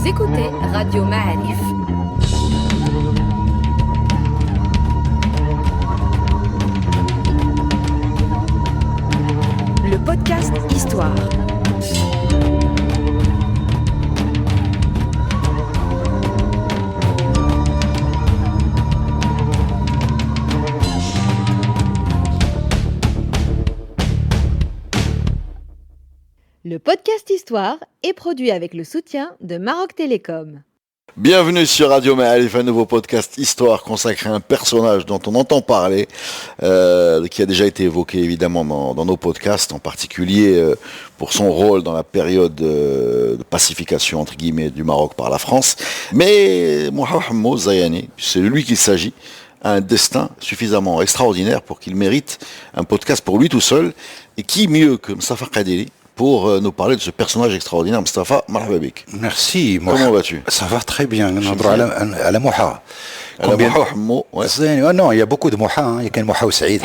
Vous écoutez Radio Ma'arif. Le podcast Histoire. Le podcast Histoire est produit avec le soutien de Maroc Télécom. Bienvenue sur Radio Ma'arif, un nouveau podcast Histoire consacré à un personnage dont on entend parler, qui a déjà été évoqué évidemment dans nos podcasts, en particulier pour son rôle dans la période de pacification entre guillemets du Maroc par la France. Mais Mohamed Hammo Zayani, c'est de lui qu'il s'agit, a un destin suffisamment extraordinaire pour qu'il mérite un podcast pour lui tout seul. Et qui mieux que Mustafa Kadiri pour nous parler de ce personnage extraordinaire. Mustafa, marhaba bik. Merci. Comment vas-tu? Ça va très bien. À la Moha. Ouais. Non, il y a beaucoup de Moha. Il y a Moha ou Saïd.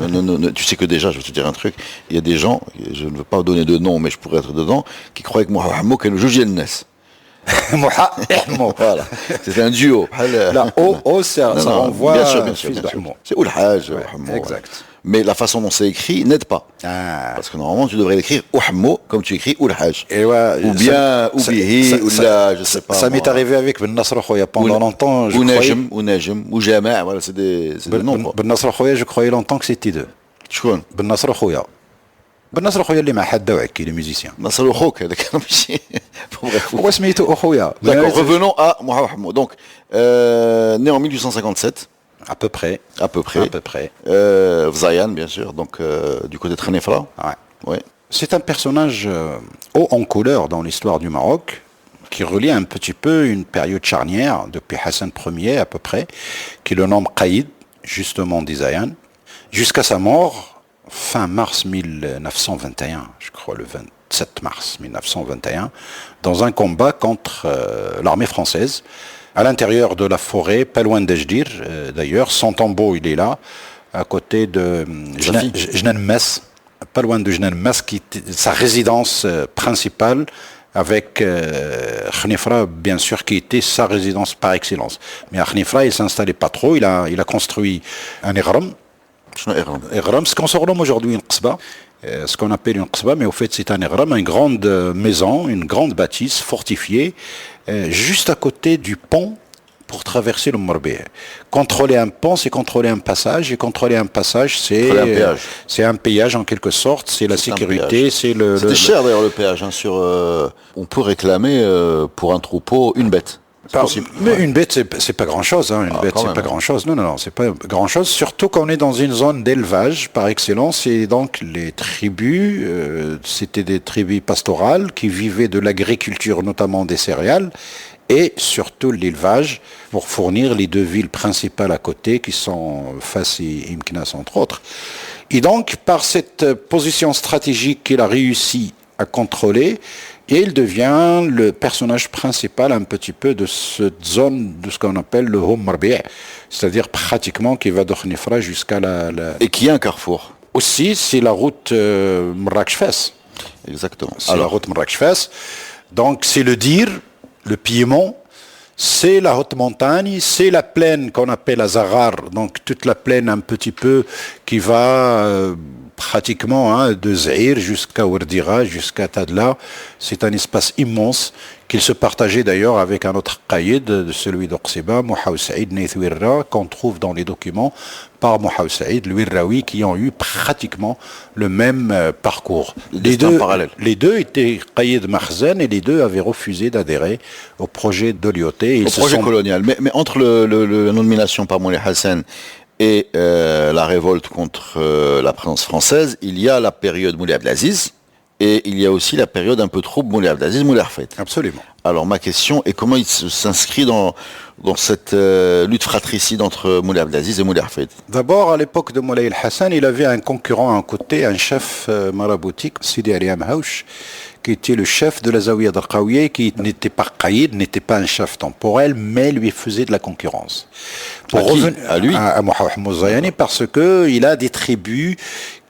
Non, tu sais que déjà, je vais te dire un truc. Il y a des gens, je ne veux pas donner de nom, mais je pourrais être dedans, qui croyaient que Moha Hammo كانوا جوج الناس. Moha et Hammo. Voilà. C'est un duo. La O, ça renvoie. Bien sûr. C'est Oulhaj. Exact. Mais la façon dont c'est écrit n'aide pas. Parce que normalement, tu devrais l'écrire Ouhammo comme tu écris Oulhaj. Ou bien Oubihi, ou là, je sais pas. Ça m'est arrivé avec Ben Nasr Khoya pendant longtemps. Ou Najem, ou Jama', voilà, c'est des noms. Ben Nasr Khoya, je croyais longtemps que c'était deux. شكون؟ Ben Nasr Khoya. Ben Nasr Khoya اللي مع حد وعكي le musicien. نصر خوك هذاك ماشي. هو سميته أخويا. D'accord, revenons à Mohamed Hammo. Donc, né en 1857. À peu près. Zayan, bien sûr, donc du côté de Khanifra. Ouais. C'est un personnage haut en couleur dans l'histoire du Maroc, qui relie un petit peu une période charnière, depuis Hassan Ier à peu près, qui le nomme Qaïd, justement dit Zayan, jusqu'à sa mort, fin mars 1921, je crois le 27 mars 1921, dans un combat contre l'armée française, à l'intérieur de la forêt, pas loin d'Ejdir, d'ailleurs, son tombeau il est là, à côté de Jnan Mess, pas loin de Jnan Mess, qui était sa résidence principale, avec Khanifra, bien sûr, qui était sa résidence par excellence. Mais à Khanifra, il ne s'installait pas trop, il a construit un Ighram, ce qu'on surnomme aujourd'hui une Qsba, ce qu'on appelle une Qsba, mais au fait c'est un Ighram, une grande maison, une grande bâtisse fortifiée, juste à côté du pont pour traverser le Morbi. Contrôler un pont, c'est contrôler un passage, et contrôler un passage, c'est un péage en quelque sorte, c'est la sécurité, c'est le... C'était cher d'ailleurs le péage, hein, on peut réclamer pour un troupeau une bête. Mais une bête, c'est pas grand-chose. Une bête, c'est pas grand-chose. Non, c'est pas grand-chose. Surtout qu'on est dans une zone d'élevage par excellence. Et donc, les tribus, c'était des tribus pastorales qui vivaient de l'agriculture, notamment des céréales, et surtout l'élevage pour fournir les deux villes principales à côté, qui sont Fas et Imknas, entre autres. Et donc, par cette position stratégique qu'il a réussi à contrôler, et il devient le personnage principal un petit peu de cette zone, de ce qu'on appelle le Hom Marbi', c'est-à-dire pratiquement qui va de Khanifra jusqu'à la... Et qui est un carrefour. Aussi, c'est la route Marrakech-Fès. Exactement. C'est la route Marrakech-Fès. Donc, c'est le Dir, le Piémont, c'est la haute montagne, c'est la plaine qu'on appelle Azaghar, donc toute la plaine un petit peu qui va... pratiquement de Zahir jusqu'à Ouerdira, jusqu'à Tadla. C'est un espace immense qu'il se partageait d'ailleurs avec un autre qaïd, celui d'Oqseba, Mohaou Saïd Neithwirra, qu'on trouve dans les documents par Mohaou Saïd, l'Ouirraoui, qui ont eu pratiquement le même parcours. Les deux étaient qaïd Mahzen et les deux avaient refusé d'adhérer au projet d'Olioté. Au projet colonial. Mais entre la nomination par Moulay Hassan et la révolte contre la présence française, il y a la période Moulay Abdelaziz, et il y a aussi la période un peu trouble Moulay Abdelaziz, Moulay Hafid. Absolument. Alors ma question est comment il s'inscrit dans cette lutte fratricide entre Moulay Abdelaziz et Moulay Hafid? D'abord, à l'époque de Moulay Hassan, il avait un concurrent à un côté, un chef maraboutique, Sidi Ali Amhaouch, qui était le chef de la Zawiya d'Arqawiya, qui n'était pas qaïd, n'était pas un chef temporel, mais lui faisait de la concurrence. À lui? À Mohamed Hammo Zayani, parce que il a des tribus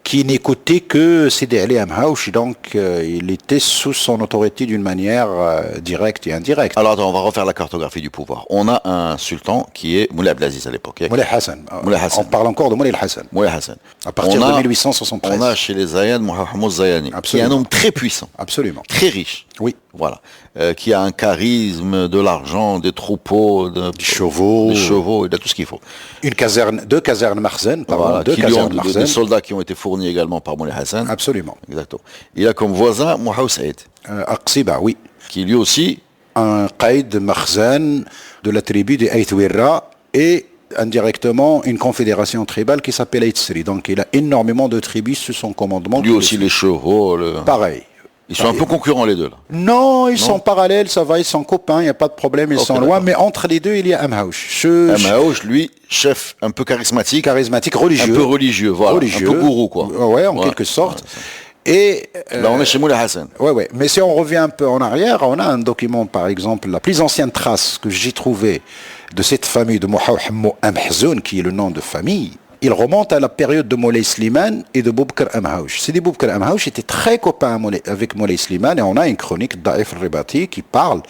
qui n'écoutait que Sidi Ali Amhauch, donc il était sous son autorité d'une manière directe et indirecte. Alors attends, on va refaire la cartographie du pouvoir. On a un sultan qui est Moulay Abdelaziz à l'époque. Moulay Hassan. On parle encore de Moulay Hassan. Moulay Hassan. À partir de 1873. On a chez les Zayans Mohamed Zayani, qui est un homme très puissant. Absolument. Très riche. Oui. Voilà. Qui a un charisme, de l'argent, des troupeaux, des chevaux, il a tout ce qu'il faut. Deux casernes Makhzen, des soldats qui ont été fournis également par Moulay Hassan. Absolument. Exactement. Il a comme voisin Mohamed Saïd. Aqsiba, oui. Qui lui aussi... Un qaïd Makhzen de la tribu des Aïtouira et indirectement une confédération tribale qui s'appelle Aïtsri. Donc il a énormément de tribus sous son commandement. Lui aussi les chevaux. Pareil. Ils sont un peu concurrents les deux là. Non, ils sont parallèles, ça va, ils sont copains, il n'y a pas de problème, ils sont loin, mais entre les deux, il y a Amhauch. Amhauch, lui, chef un peu charismatique. Religieux. Un peu religieux, voilà. Un peu gourou, quoi. Ouais, en quelque sorte. Et là, on est chez Moulay Hassan. Ouais. Mais si on revient un peu en arrière, on a un document, par exemple, la plus ancienne trace que j'ai trouvée de cette famille de Mohamed Amhzoun, qui est le nom de famille. Il remonte à la période de Moulay Slimane et de Boubkar Amhauch. Sidi Boubkar Amhauch était très copain avec Moulay Slimane et on a une chronique d'Aïf al-Ribati qui parle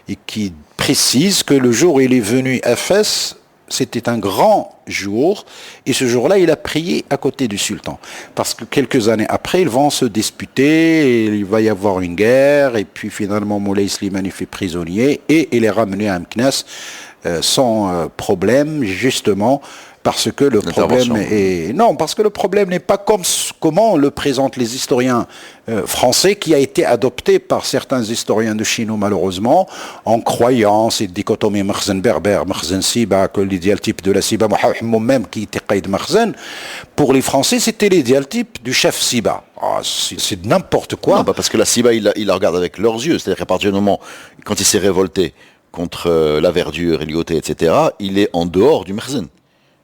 et qui précise que le jour où il est venu à Fès, c'était un grand jour et ce jour-là, il a prié à côté du sultan. Parce que quelques années après, ils vont se disputer, et il va y avoir une guerre et puis finalement Moulay Slimane est fait prisonnier et il est ramené à Meknès sans problème, justement. Parce que le problème est... Non, parce que le problème n'est pas comme comment le présentent les historiens français, qui a été adopté par certains historiens de Chine, malheureusement, en croyant cette dichotomie Makhzen-Berber, Makhzen-Siba, que l'idéal type de la Siba, Mohamed même qui était Qaïd Makhzen, pour les Français, c'était l'idéal type du chef Siba. Ah, c'est n'importe quoi. Non, parce que la Siba, il la regarde avec leurs yeux. C'est-à-dire qu'à partir du moment, quand il s'est révolté contre la verdure et l'Ioté, etc., il est en dehors du Makhzen.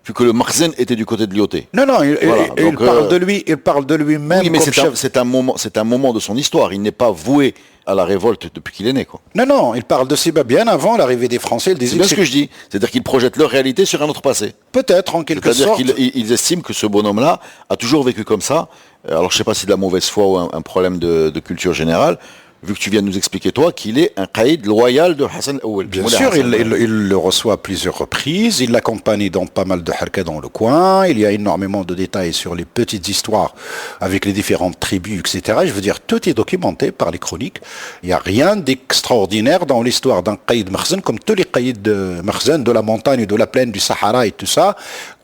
Vu que le Makhzen était du côté de l'Ioté. Non, il parle de lui, il parle de lui-même. Oui, mais c'est un moment de son histoire. Il n'est pas voué à la révolte depuis qu'il est né, quoi. Non, il parle de Siba bien avant l'arrivée des Français. C'est bien ce que je dis. C'est-à-dire qu'ils projettent leur réalité sur un autre passé. Peut-être, en quelque sorte. C'est-à-dire qu'ils estiment que ce bonhomme-là a toujours vécu comme ça. Alors, je ne sais pas si de la mauvaise foi ou un problème de culture générale. Vu que tu viens de nous expliquer, toi, qu'il est un qaïd loyal de Hassan Awel. Bien sûr, il le reçoit à plusieurs reprises, il l'accompagne dans pas mal de harkas dans le coin, il y a énormément de détails sur les petites histoires avec les différentes tribus, etc. Je veux dire, tout est documenté par les chroniques. Il n'y a rien d'extraordinaire dans l'histoire d'un qaïd Makhzen, comme tous les qaïds de Makhzen, de la montagne, de la plaine, du Sahara et tout ça,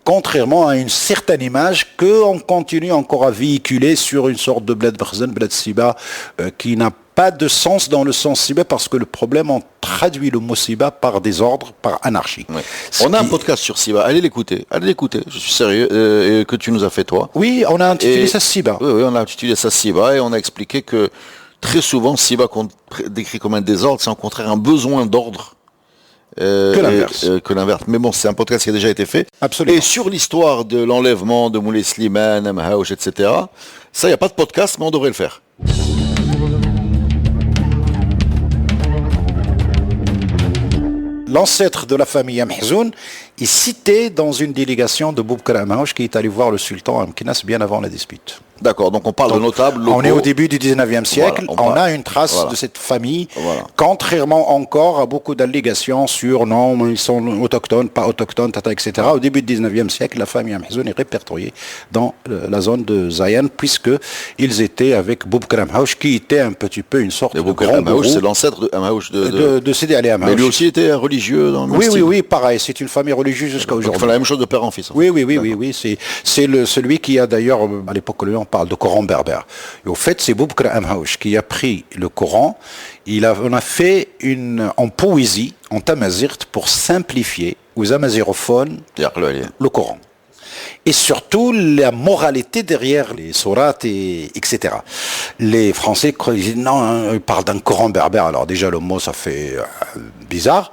contrairement à une certaine image qu'on continue encore à véhiculer sur une sorte de bled Makhzen, bled Siba, qui n'a pas de sens dans le sens Siba, parce que le problème, on traduit le mot Siba par désordre, par anarchie. Oui. On a un podcast sur Siba, allez l'écouter, je suis sérieux, que tu nous as fait toi. Oui, on a intitulé ça Siba. Oui, on a intitulé ça Siba et on a expliqué que très souvent Siba qu'on décrit comme un désordre, c'est au contraire un besoin d'ordre. Que l'inverse. Mais bon, c'est un podcast qui a déjà été fait. Absolument. Et sur l'histoire de l'enlèvement de Moulay Slimane, Amhauch, etc., ça, il n'y a pas de podcast, mais on devrait le faire. L'ancêtre de la famille Amhzoun est cité dans une délégation de Boubkar Amhauch qui est allé voir le sultan à Meknès bien avant la dispute. D'accord, donc on parle de notables locaux. On est au début du 19e siècle, on a une trace de cette famille, contrairement encore à beaucoup d'allégations sur non, ils sont autochtones, pas autochtones, etc. Au début du 19e siècle, la famille Amhzoun est répertoriée dans la zone de Zayan, puisqu'ils étaient avec Boubkar Amhauch, qui était un petit peu une sorte de grand gourou. C'est l'ancêtre de Amhauch de Sidi Ali Amhauch. Mais lui aussi était religieux dans le même style. Oui, pareil, c'est une famille religieuse jusqu'à aujourd'hui. Il fait la même chose de père en fils. Oui, c'est celui qui a d'ailleurs, à l'époque, on parle de Coran berbère. Et au fait, c'est Boubkar Amhauch qui a pris le Coran, on a fait en poésie, en tamazirt, pour simplifier aux amazigophones le Coran. Et surtout la moralité derrière les sourates, etc. Les Français disent non, ils parlent d'un Coran berbère. Alors déjà, le mot, ça fait bizarre.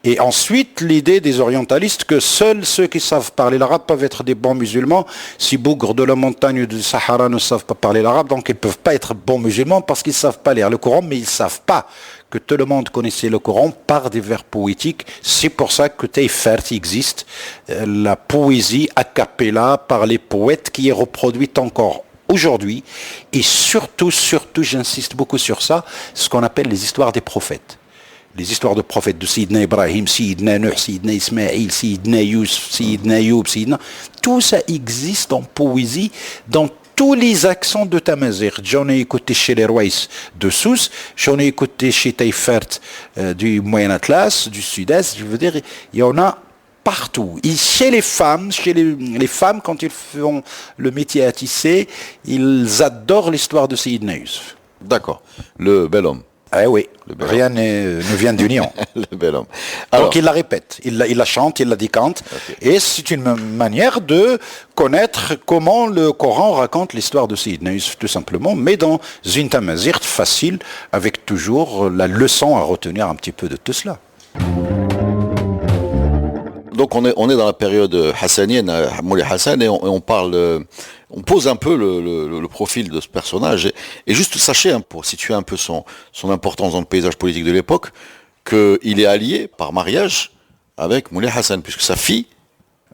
Et ensuite, l'idée des orientalistes que seuls ceux qui savent parler l'arabe peuvent être des bons musulmans. Si bougres de la montagne du Sahara ne savent pas parler l'arabe, donc ils ne peuvent pas être bons musulmans parce qu'ils ne savent pas lire le Coran, mais ils ne savent pas que tout le monde connaissait le Coran par des vers poétiques. C'est pour ça que Taïfert existe, la poésie a cappella par les poètes qui est reproduite encore aujourd'hui, et surtout, j'insiste beaucoup sur ça, ce qu'on appelle les histoires des prophètes. Les histoires de prophètes de Sayyidina Ibrahim, Sayyidina Nuh, Sayyidina Ismaïl, Sayyidina Yusuf, Sayyidina Ayoub, tout ça existe en poésie dans tous les accents de Tamazight. J'en ai écouté chez les Ruwais de Sousse, j'en ai écouté chez Taïfert du Moyen Atlas, du Sud-Est, je veux dire, il y en a partout. Et chez les femmes, les femmes, quand ils font le métier à tisser, ils adorent l'histoire de Sayyidina Yusuf. D'accord. Le bel homme. Ah oui, rien ne vient du néant. Le bel homme. Alors, donc il la répète, il la chante, il la décante. Okay. Et c'est une manière de connaître comment le Coran raconte l'histoire de Sayyidina Yusuf, tout simplement, mais dans une tamazight facile, avec toujours la leçon à retenir un petit peu de tout cela. Donc on est dans la période hassanienne, Moulay Hassan, et on parle, on pose un peu le profil de ce personnage. Et juste sachez, pour situer un peu son importance dans le paysage politique de l'époque, qu'il est allié par mariage avec Moulay Hassan, puisque sa fille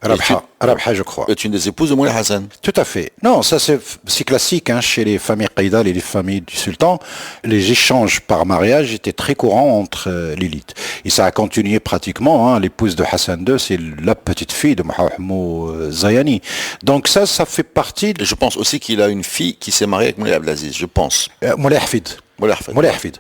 Rabha, je crois, est une des épouses de Moulay Hassan. Tout à fait. Non, ça c'est classique chez les familles Qaïdal et les familles du sultan. Les échanges par mariage étaient très courants entre l'élite. Et ça a continué pratiquement. L'épouse de Hassan II, c'est la petite fille de Mohamed Zayani. Donc ça fait partie... Et je pense aussi qu'il a une fille qui s'est mariée avec Moulay Abdelaziz, je pense. Moulay Hafid. Moulay Hafid.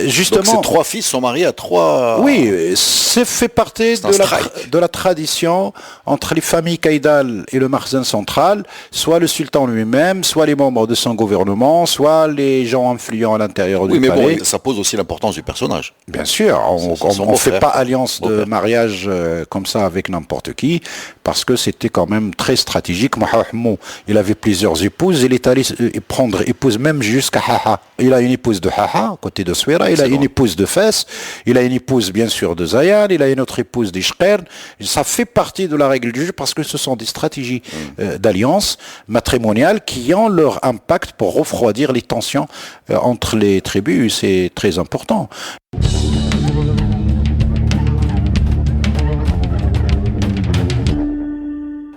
Justement, donc ces trois fils sont mariés à trois... Oui, ça fait partie de la tradition entre les familles Qaïdal et le Makhzen central, soit le sultan lui-même, soit les membres de son gouvernement, soit les gens influents à l'intérieur du palais. Oui, mais bon, ça pose aussi l'importance du personnage. Bien sûr, on ne fait pas alliance de mariage comme ça avec n'importe qui, parce que c'était quand même très stratégique. Mohamed, il avait plusieurs épouses, il est allé prendre épouse même jusqu'à Haha. Il a une épouse de Haha, côté de Souira, il a une épouse de Fès, il a une épouse bien sûr de Zayan, il a une autre épouse d'Ishqern. Ça fait partie de la règle du jeu parce que ce sont des stratégies d'alliance matrimoniale qui ont leur impact pour refroidir les tensions entre les tribus. C'est très important.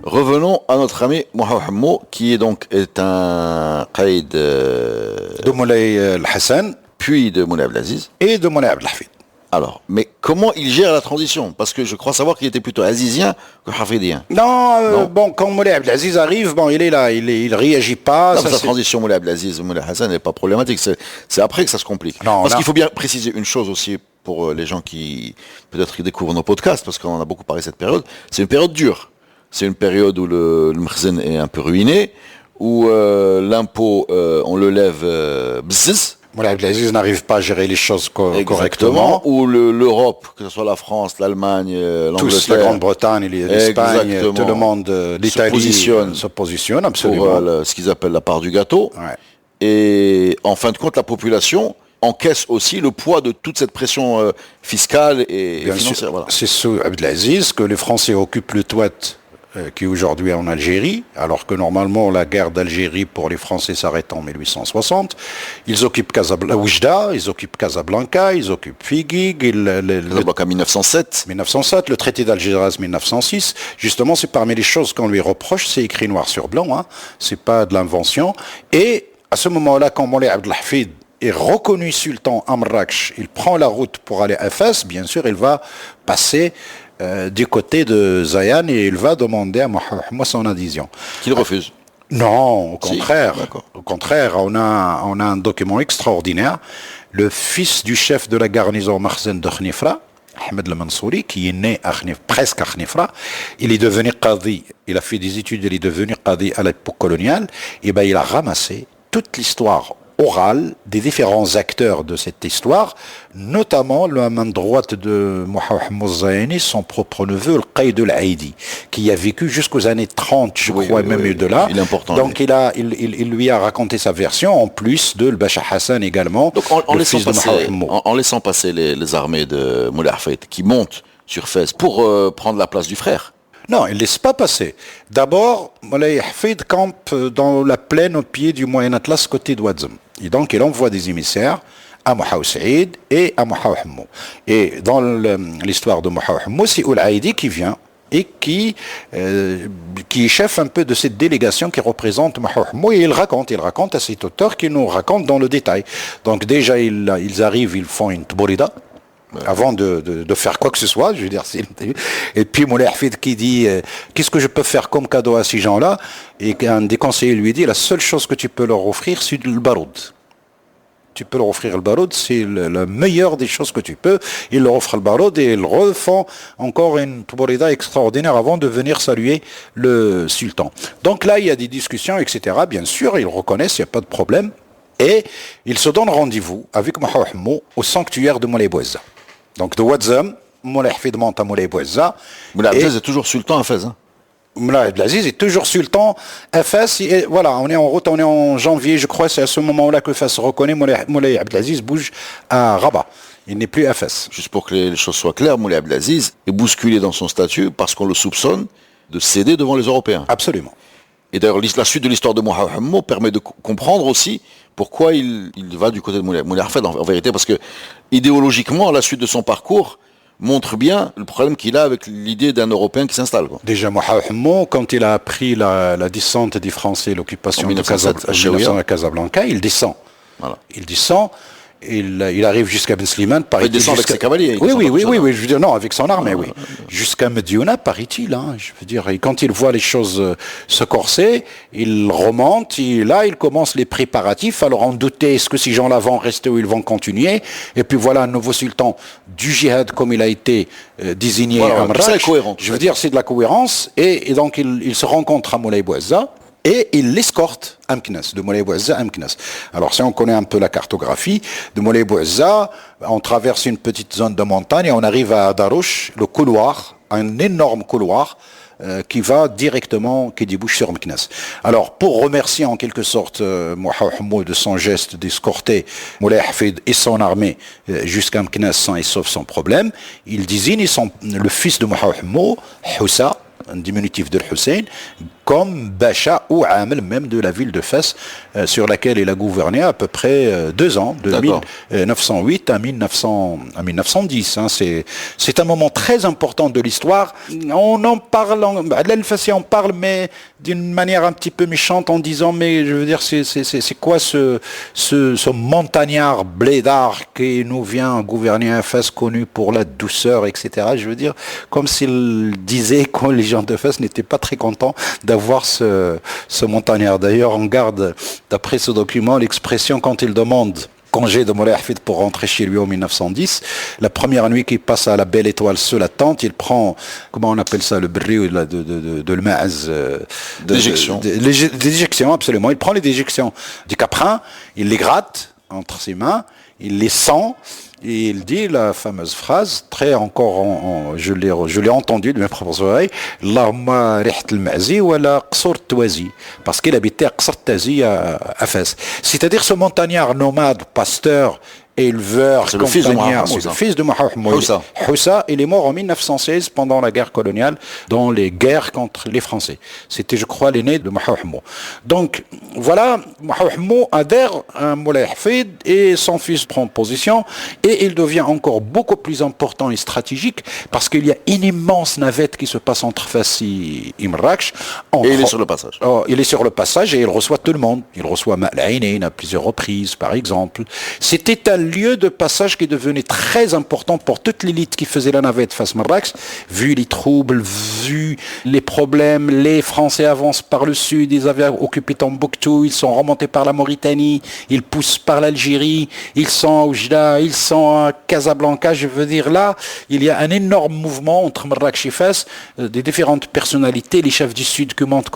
Revenons à notre ami Mohamed qui est un qaïd de Moulay Hassan, puis de Moulay Abdelaziz et de Moulay Abdelhafid. Alors, mais comment il gère la transition? Parce que je crois savoir qu'il était plutôt azizien que hafidien. Non. Bon, quand Moulay Abdelaziz arrive, il est là, il réagit pas. Non, sa transition Moulay Abdelaziz, Moulay Hassan n'est pas problématique. C'est après que ça se complique. Parce qu'il faut bien préciser une chose aussi pour les gens qui peut-être découvrent nos podcasts, parce qu'on en a beaucoup parlé de cette période. C'est une période dure. C'est une période où le Makhzen est un peu ruiné, où l'impôt, on le lève bzzz. Moulay Abdelaziz n'arrive pas à gérer les choses correctement. Où l'Europe, que ce soit la France, l'Allemagne, l'Angleterre, la Grande-Bretagne, l'Espagne, tout le monde, l'Italie se positionne absolument. Pour ce qu'ils appellent la part du gâteau. Ouais. Et en fin de compte, la population encaisse aussi le poids de toute cette pression fiscale et financière. Voilà. C'est sous Abdelaziz que les Français occupent le Touat qui est aujourd'hui en Algérie, alors que normalement la guerre d'Algérie pour les Français s'arrête en 1860. Ils occupent Oujda, ils occupent Casablanca, ils occupent Figuig. Casablanca 1907. 1907, le traité d'Algéras 1906. Justement, c'est parmi les choses qu'on lui reproche, c'est écrit noir sur blanc, c'est pas de l'invention. Et à ce moment-là, quand Moulay Abdelhafid est reconnu sultan à Marrakech, il prend la route pour aller à Fès, bien sûr, il va passer du côté de Zayan et il va demander à Mohamed son adhésion. Qu'il refuse. Non, au contraire. Au contraire, on a un document extraordinaire. Le fils du chef de la garnison Makhzen de Khnifra, Ahmed al-Mansouri, qui est né presque à Khnifra, il est devenu qadi. Il a fait des études, il est devenu qadi à l'époque coloniale. Et il a ramassé toute l'histoire orale des différents acteurs de cette histoire, notamment la main droite de Mohamed Zayani, son propre neveu, le Qaïd al-Aïdi, qui a vécu jusqu'aux années 30, je crois, même au-delà. Il est important. Donc il lui a raconté sa version, en plus de le Bacha Hassan également, donc en laissant passer les armées de Moulay Hafid qui montent sur Fès pour prendre la place du frère. Non, il ne laisse pas passer. D'abord, Moulay Hafid campe dans la plaine au pied du Moyen Atlas côté d'Ouadzem. Et donc, il envoie des émissaires à Mohamed Saïd et à Mohamed. Et dans l'histoire de Mohamed, c'est Oul Aïdi qui vient et qui est chef un peu de cette délégation qui représente Mohamed Hammo, et il raconte à cet auteur qui nous raconte dans le détail. Donc déjà, ils arrivent, ils font une tbourida, avant de faire quoi que ce soit, je veux dire, et puis Moulay Hafid qui dit qu'est-ce que je peux faire comme cadeau à ces gens-là, et un des conseillers lui dit la seule chose que tu peux leur offrir, c'est le baroud. Tu peux leur offrir le baroud, c'est la meilleure des choses que tu peux. Ils leur offrent le baroud et ils refont encore une tbourida extraordinaire avant de venir saluer le sultan. Donc là, il y a des discussions, etc. Bien sûr, ils reconnaissent, il n'y a pas de problème. Et ils se donnent rendez-vous avec Mohamed Hammo au sanctuaire de Moulay Bouazza. Donc de Ouazzam, Moulay Hafid monte à Moulay Bouazza. Moulay Abdelaziz est toujours sultan à Fès. Moulay Abdelaziz est toujours sultan à Fès. Et voilà, on est en route, on est en janvier, je crois, c'est à ce moment-là que Fès reconnaît. Moulay Abdelaziz bouge à Rabat. Il n'est plus à Fès. Juste pour que les choses soient claires, Moulay Abdelaziz est bousculé dans son statut parce qu'on le soupçonne de céder devant les Européens. Absolument. Et d'ailleurs, la suite de l'histoire de Mohamed Hammo permet de comprendre aussi pourquoi il va du côté de Moulay Hafid, en vérité, parce que idéologiquement, la suite de son parcours montre bien le problème qu'il a avec l'idée d'un Européen qui s'installe. Déjà, Mohamed Hammo, quand il a appris la descente des Français, l'occupation de Casablanca, il descend. Voilà. Il descend. Il arrive jusqu'à Ben Slimane, il descend avec ses cavaliers. Oui, je veux dire, non, avec son armée, oui. Jusqu'à Mediouna, paraît-il, je veux dire, et quand il voit les choses se corser, il remonte, là, il commence les préparatifs, alors on doutait, est-ce que ces gens-là vont rester ou ils vont continuer, et puis voilà un nouveau sultan du djihad comme il a été désigné à Marrakech. C'est cohérent. Je veux dire, c'est de la cohérence, et donc il se rencontre à Moulay Bouazza, et il l'escorte à Meknès, de Moulay Bouazza à Meknès. Alors si on connaît un peu la cartographie, de Moulay Bouazza, on traverse une petite zone de montagne et on arrive à Darouche, le couloir, un énorme couloir qui va directement, qui débouche sur Meknès. Alors pour remercier en quelque sorte Mohamed Hammo de son geste d'escorter Moulay Hafid et son armée jusqu'à Meknès sans et sauf sans problème, il désigne le fils de Mohamed Hammo, Houssa, un diminutif de Hussein, comme Bacha ou Amel même de la ville de Fès, sur laquelle il a gouverné à peu près 2 ans, de 1908 à 1910. C'est un moment très important de l'histoire. On en parle, on parle, mais d'une manière un petit peu méchante en disant, mais je veux dire, c'est quoi ce montagnard blédard qui nous vient gouverner à Fès, connu pour la douceur, etc. Je veux dire, comme s'il disait que les gens de Fès n'étaient pas très contents d'avoir ce montagnard. D'ailleurs, on garde, d'après ce document, l'expression quand il demande congé de Moulay Hafid pour rentrer chez lui en 1910, la première nuit qu'il passe à la Belle Étoile sous la tente, il prend, comment on appelle ça, le bri de l'maaz, d'éjection. D'éjection, absolument. Il prend les déjections du caprin, il les gratte entre ses mains, il les sent, et il dit la fameuse phrase, très encore, je l'ai entendu de mes propres oreilles, Allahumma riht al-ma'zi wa la qsur tawazi, parce qu'il habitait à Qsur Tazi à Fès. C'est-à-dire ce montagnard nomade, pasteur, éleveur, c'est le fils de Mohamed c'est le fils de Mohamed Hammo. Houssa, il est mort en 1916 pendant la guerre coloniale, dans les guerres contre les Français. C'était, je crois, l'aîné de Mohamed Hammo. Donc, voilà, Mohamed Hammo adhère à Moulay Hafid et son fils prend position et il devient encore beaucoup plus important et stratégique parce qu'il y a une immense navette qui se passe entre Fès et Marrakech. Et il est sur le passage. Il est sur le passage et il reçoit tout le monde. Il reçoit Ma'laïnin à plusieurs reprises, par exemple. C'était un lieu de passage qui devenait très important pour toute l'élite qui faisait la navette face Marrakech, vu les troubles, vu les problèmes, les Français avancent par le sud, ils avaient occupé Tombouctou, ils sont remontés par la Mauritanie, ils poussent par l'Algérie, ils sont à Oujda, ils sont à Casablanca, je veux dire là, il y a un énorme mouvement entre Marrakech et Fès, des différentes personnalités, les chefs du sud qui montent,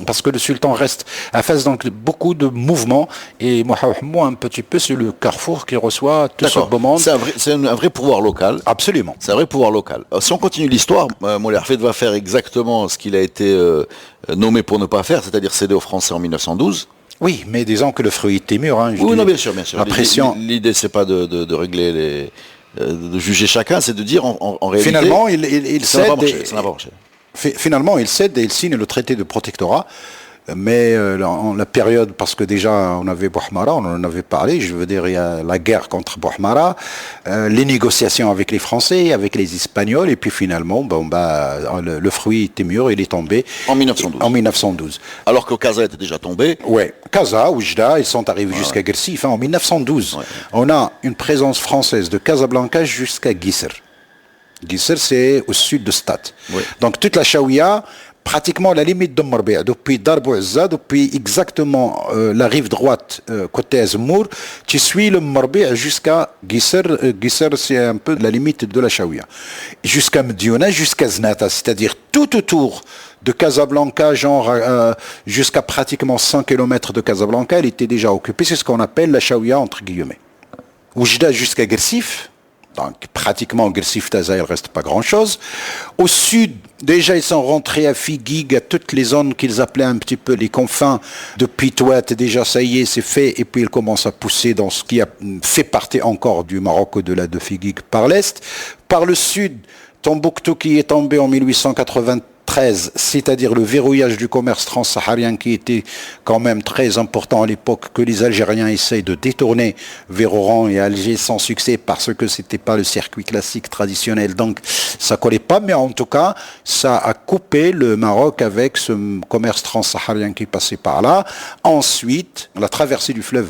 parce que le sultan reste à Fès, donc beaucoup de mouvements, et Mohamed Hammo un petit peu c'est le carrefour qui reçoit tout ce beau monde. C'est un vrai pouvoir local. Absolument. C'est un vrai pouvoir local. Si on continue l'histoire, Moulay Hafid va faire exactement ce qu'il a été nommé pour ne pas faire, c'est-à-dire céder aux Français en 1912. Oui, mais disons que le fruit était mûr. Oui, non, bien sûr. La pression. L'idée, c'est pas de régler de juger chacun, c'est de dire en réalité. Finalement, il ça cède. n'a pas marché. Finalement, il cède et il signe le traité de protectorat Mais la période, parce que déjà on avait Bouhmara, on en avait parlé, je veux dire, il y a la guerre contre Bouhmara, les négociations avec les Français, avec les Espagnols, et puis finalement, le fruit était mûr, il est tombé. En 1912. En 1912. Alors que Casa était déjà tombé. Ouais, Casa, Oujda, ils sont arrivés jusqu'à Guersif en 1912. Ouais. On a une présence française de Casablanca jusqu'à Guisr. Guisr, c'est au sud de Stade. Ouais. Donc toute la Chaouia, pratiquement la limite de Morbiha, depuis Darb Ouazza, depuis exactement la rive droite côté Azmour, tu suis le Morbiha jusqu'à Guisr. Guisr, c'est un peu la limite de la Chaouia. Jusqu'à Mediouna, jusqu'à Znata, c'est-à-dire tout autour de Casablanca, jusqu'à pratiquement 100 km de Casablanca, elle était déjà occupée. C'est ce qu'on appelle la Chaouia, entre guillemets. Oujda jusqu'à Guersif. Donc, pratiquement, Guersif-Taza, il ne reste pas grand-chose. Au sud, déjà, ils sont rentrés à Figuig, à toutes les zones qu'ils appelaient un petit peu les confins de Pitouat. Déjà, ça y est, c'est fait. Et puis, ils commencent à pousser dans ce qui a fait partie encore du Maroc au-delà de Figuig par l'est. Par le sud, Tombouctou qui est tombé en 1893, c'est-à-dire le verrouillage du commerce transsaharien qui était quand même très important à l'époque, que les Algériens essayent de détourner vers Oran et Alger sans succès parce que c'était pas le circuit classique traditionnel, donc ça collait pas, mais en tout cas ça a coupé le Maroc avec ce commerce transsaharien qui passait par là. Ensuite, la traversée du fleuve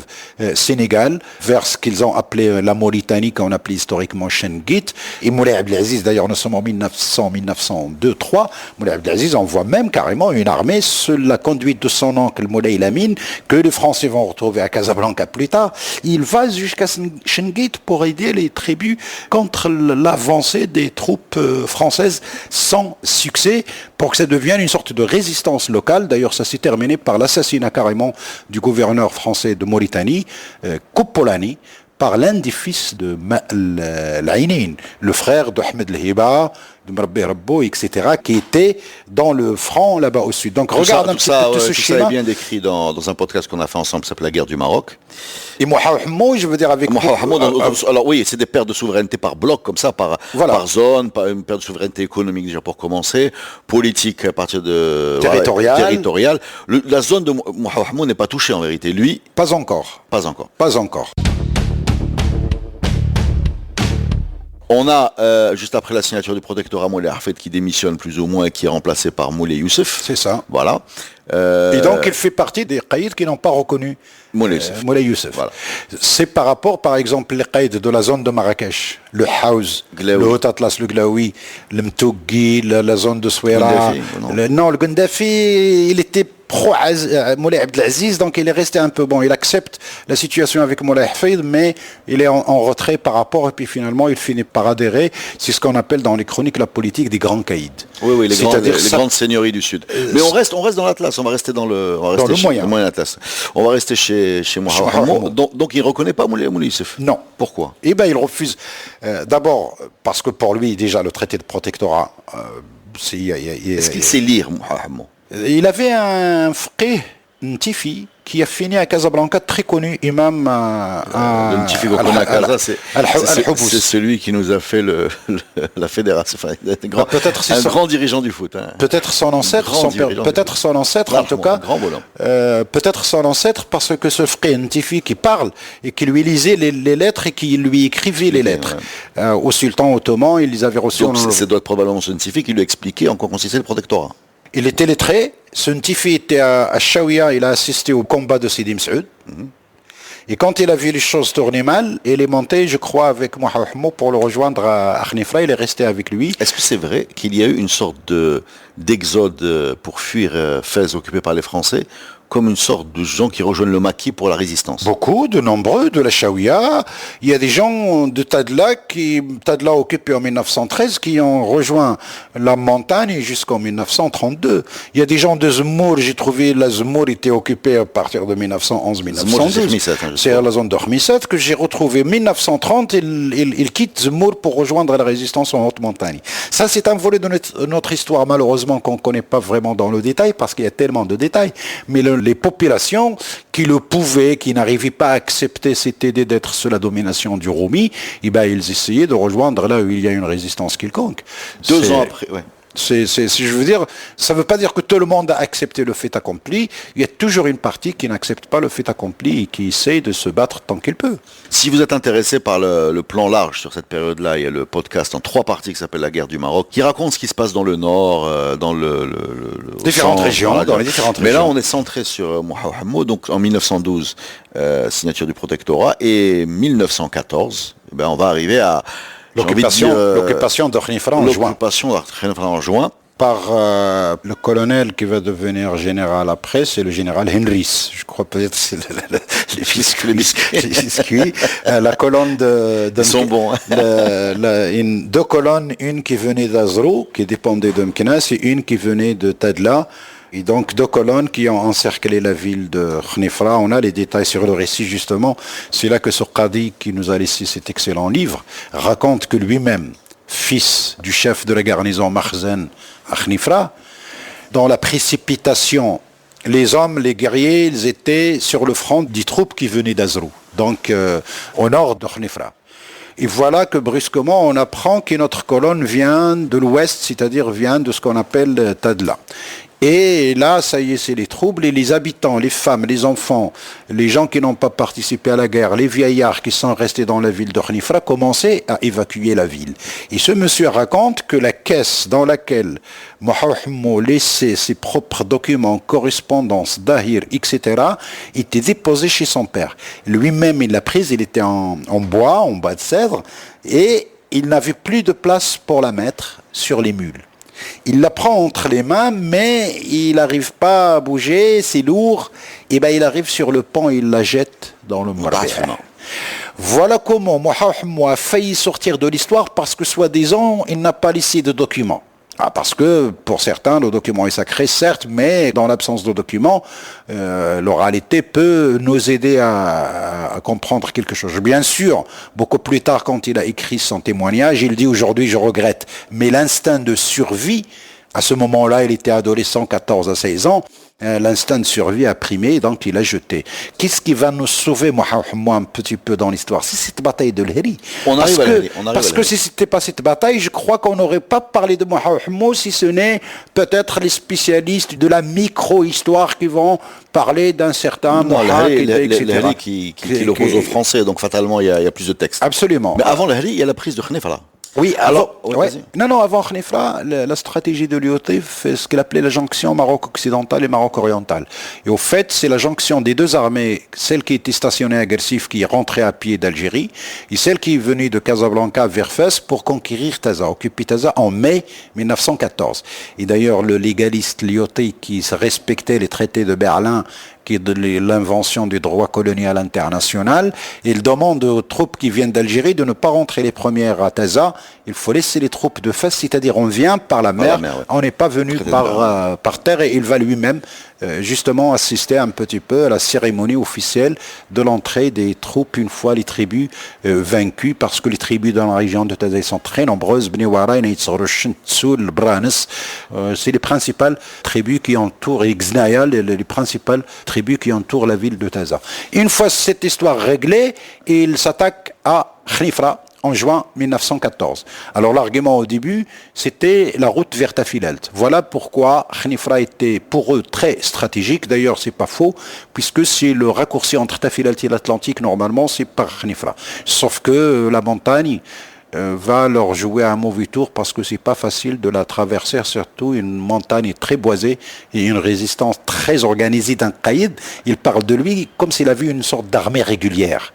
Sénégal vers ce qu'ils ont appelé la Mauritanie, qu'on appelait historiquement Chenguit, et Moulay Abdelaziz, d'ailleurs nous sommes en 1902-3, Abdelaziz envoie même carrément une armée sous la conduite de son oncle Moulay Lamine, que les Français vont retrouver à Casablanca plus tard. Il va jusqu'à Chenguit pour aider les tribus contre l'avancée des troupes françaises sans succès, pour que ça devienne une sorte de résistance locale. D'ailleurs, ça s'est terminé par l'assassinat carrément du gouverneur français de Mauritanie, Koupolani, par l'un des fils de l'Aïnin, le frère de Ahmed El-Hiba, de Mrabbi Rabbo, etc., qui était dans le front là-bas au sud. Donc regarde un petit peu tout ce schéma. Ça est bien décrit dans un podcast qu'on a fait ensemble, qui s'appelle La guerre du Maroc. Et Mouhahamou, je veux dire avec... alors oui, c'est des pertes de souveraineté par bloc, comme ça, par zone, par une perte de souveraineté économique déjà pour commencer, politique à partir de... territoriale. La zone de Mouhahamou n'est pas touchée en vérité. Lui... Pas encore. On a, juste après la signature du protectorat, Moulay Hafid qui démissionne plus ou moins et qui est remplacé par Moulay Youssef. C'est ça. Voilà. Et donc, il fait partie des qaïds qui n'ont pas reconnu Moulay Youssef. Voilà. C'est par rapport, par exemple, les qaïds de la zone de Marrakech, le Haouz, le Haut Atlas, le Glaoui, le Mtougui, la zone de Souera. Le Gundafi, il était pro Moulay Abdelaziz, donc il est resté un peu bon. Il accepte la situation avec Moulay Hafid, mais il est en retrait par rapport, et puis finalement il finit par adhérer. C'est ce qu'on appelle dans les chroniques la politique des grands caïds. Oui, les grandes seigneuries du Sud. Mais on reste dans l'Atlas, on va rester dans le moyen Atlas. On va rester chez Mouhahamou. Donc il ne reconnaît pas Moulay Youssef. Non. Pourquoi? Eh bien, il refuse. D'abord, parce que pour lui, déjà, le traité de protectorat... Est-ce qu'il sait lire, Mouhahamou? Il avait un fqih, Ntifi, qui a fini à Casablanca, très connu, imam le Ntifi c'est celui qui nous a fait la fédération, un grand dirigeant du foot. Hein. Peut-être son ancêtre, en tout cas, peut-être son ancêtre, parce que ce fqih Ntifi qui parle et qui lui lisait les lettres et qui lui écrivait les lettres. Au sultan ottoman, il les avait reçus. Donc ça doit être probablement ce Ntifi qui lui expliquait en quoi consistait le protectorat. Il était lettré. Ce Ntifi était à Chaouia, il a assisté au combat de Sidi Msaoud. Et quand il a vu les choses tourner mal, il est monté, je crois, avec Mouhahamou pour le rejoindre à Khnifra. Il est resté avec lui. Est-ce que c'est vrai qu'il y a eu une sorte d'exode pour fuir Fès occupé par les Français, comme une sorte de gens qui rejoignent le maquis pour la résistance? Beaucoup, de nombreux, de la Chaouia. Il y a des gens de Tadla occupé en 1913, qui ont rejoint la montagne jusqu'en 1932. Il y a des gens de Zmour, j'ai trouvé la Zmour était occupée à partir de 1911-1912. C'est à la zone d'Ormisset que j'ai retrouvé. 1930, il quitte Zmour pour rejoindre la résistance en haute montagne. Ça, c'est un volet de notre histoire, malheureusement, qu'on ne connaît pas vraiment dans le détail, parce qu'il y a tellement de détails. Mais les populations qui le pouvaient, qui n'arrivaient pas à accepter cette idée d'être sous la domination du Roumi, ils essayaient de rejoindre là où il y a une résistance quelconque. 2 ans après, Je veux dire, ça ne veut pas dire que tout le monde a accepté le fait accompli. Il y a toujours une partie qui n'accepte pas le fait accompli et qui essaie de se battre tant qu'il peut. Si vous êtes intéressé par le plan large sur cette période-là, il y a le podcast en 3 parties qui s'appelle La guerre du Maroc, qui raconte ce qui se passe dans le nord, dans différentes régions, voilà, dans les différentes mais régions. là, on est centré sur Mohamed Hammoud, donc en 1912, signature du protectorat, et 1914, on va arriver à l'occupation de Khnifra en juin. L'occupation de Khnifra en juin. Par le colonel qui va devenir général après, c'est le général Henrys. Je crois peut-être c'est les biscuits. La colonne Ils sont bons. Deux colonnes, une qui venait d'Azrou, qui dépendait de Meknès, et une qui venait de Tadla. Et donc 2 colonnes qui ont encerclé la ville de Khnifra. On a les détails sur le récit justement. C'est là que Soqadi, qui nous a laissé cet excellent livre, raconte que lui-même, fils du chef de la garnison Makhzen à Khnifra, dans la précipitation, les hommes, les guerriers, ils étaient sur le front des troupes qui venaient d'Azrou, donc au nord de Khnifra. Et voilà que brusquement, on apprend que notre colonne vient de l'ouest, c'est-à-dire vient de ce qu'on appelle Tadla. Et là, ça y est, c'est les troubles, et les habitants, les femmes, les enfants, les gens qui n'ont pas participé à la guerre, les vieillards qui sont restés dans la ville de Khnifra commençaient à évacuer la ville. Et ce monsieur raconte que la caisse dans laquelle Mohamed laissait ses propres documents, correspondances, dahir, etc., était déposée chez son père. Lui-même, il l'a prise, il était en bois de cèdre, et il n'avait plus de place pour la mettre sur les mules. Il la prend entre les mains, mais il n'arrive pas à bouger, c'est lourd. Et il arrive sur le pont et il la jette dans le Mourbet. Voilà comment Mohamed a failli sortir de l'histoire parce que, soi-disant, il n'a pas laissé de documents. Parce que, pour certains, le document est sacré, certes, mais dans l'absence de document, l'oralité peut nous aider à comprendre quelque chose. Bien sûr, beaucoup plus tard, quand il a écrit son témoignage, il dit « Aujourd'hui, je regrette ». Mais l'instinct de survie, à ce moment-là, il était adolescent, 14 à 16 ans, l'instinct de survie a primé, donc il a jeté. Qu'est-ce qui va nous sauver, Mohamed, un petit peu dans l'histoire? C'est cette bataille de l'Heri. Parce que si c'était pas cette bataille, je crois qu'on n'aurait pas parlé de Mohamed, si ce n'est peut-être les spécialistes de la micro-histoire qui vont parler d'un certain Mohamed, etc. L'Heri qui l'oppose aux Français, donc fatalement il y a plus de textes. Absolument. Mais avant l'Heri, il y a la prise de Khnifra. Oui, avant Khnifra, la stratégie de l'IOT fait ce qu'elle appelait la jonction Maroc occidental et Maroc oriental. Et au fait, c'est la jonction des 2 armées, celle qui était stationnée à Gersif, qui est rentrée à pied d'Algérie, et celle qui est venue de Casablanca vers Fès pour conquérir Taza, occuper Taza en mai 1914. Et d'ailleurs, le légaliste l'IOT qui respectait les traités de Berlin, qui est de l'invention du droit colonial international, il demande aux troupes qui viennent d'Algérie de ne pas rentrer les premières à Taza, il faut laisser les troupes de Fès, c'est-à-dire on vient par la mer, on n'est pas venu par terre, et il va lui-même justement assister un petit peu à la cérémonie officielle de l'entrée des troupes une fois les tribus vaincues, parce que les tribus dans la région de Taza sont très nombreuses, c'est les principales tribus qui entourent, et Gznaya, les principales tribus qui entourent la ville de Taza. Une fois cette histoire réglée, il s'attaque à Khnifra en juin 1914. Alors l'argument au début, c'était la route vers Tafilalt. Voilà pourquoi Khnifra était pour eux très stratégique. D'ailleurs, c'est pas faux, puisque c'est le raccourci entre Tafilalt et l'Atlantique, normalement, c'est par Khnifra. Sauf que la montagne va leur jouer un mauvais tour parce que c'est pas facile de la traverser, surtout une montagne très boisée et une résistance très organisée d'un caïd. Il parle de lui comme s'il avait une sorte d'armée régulière.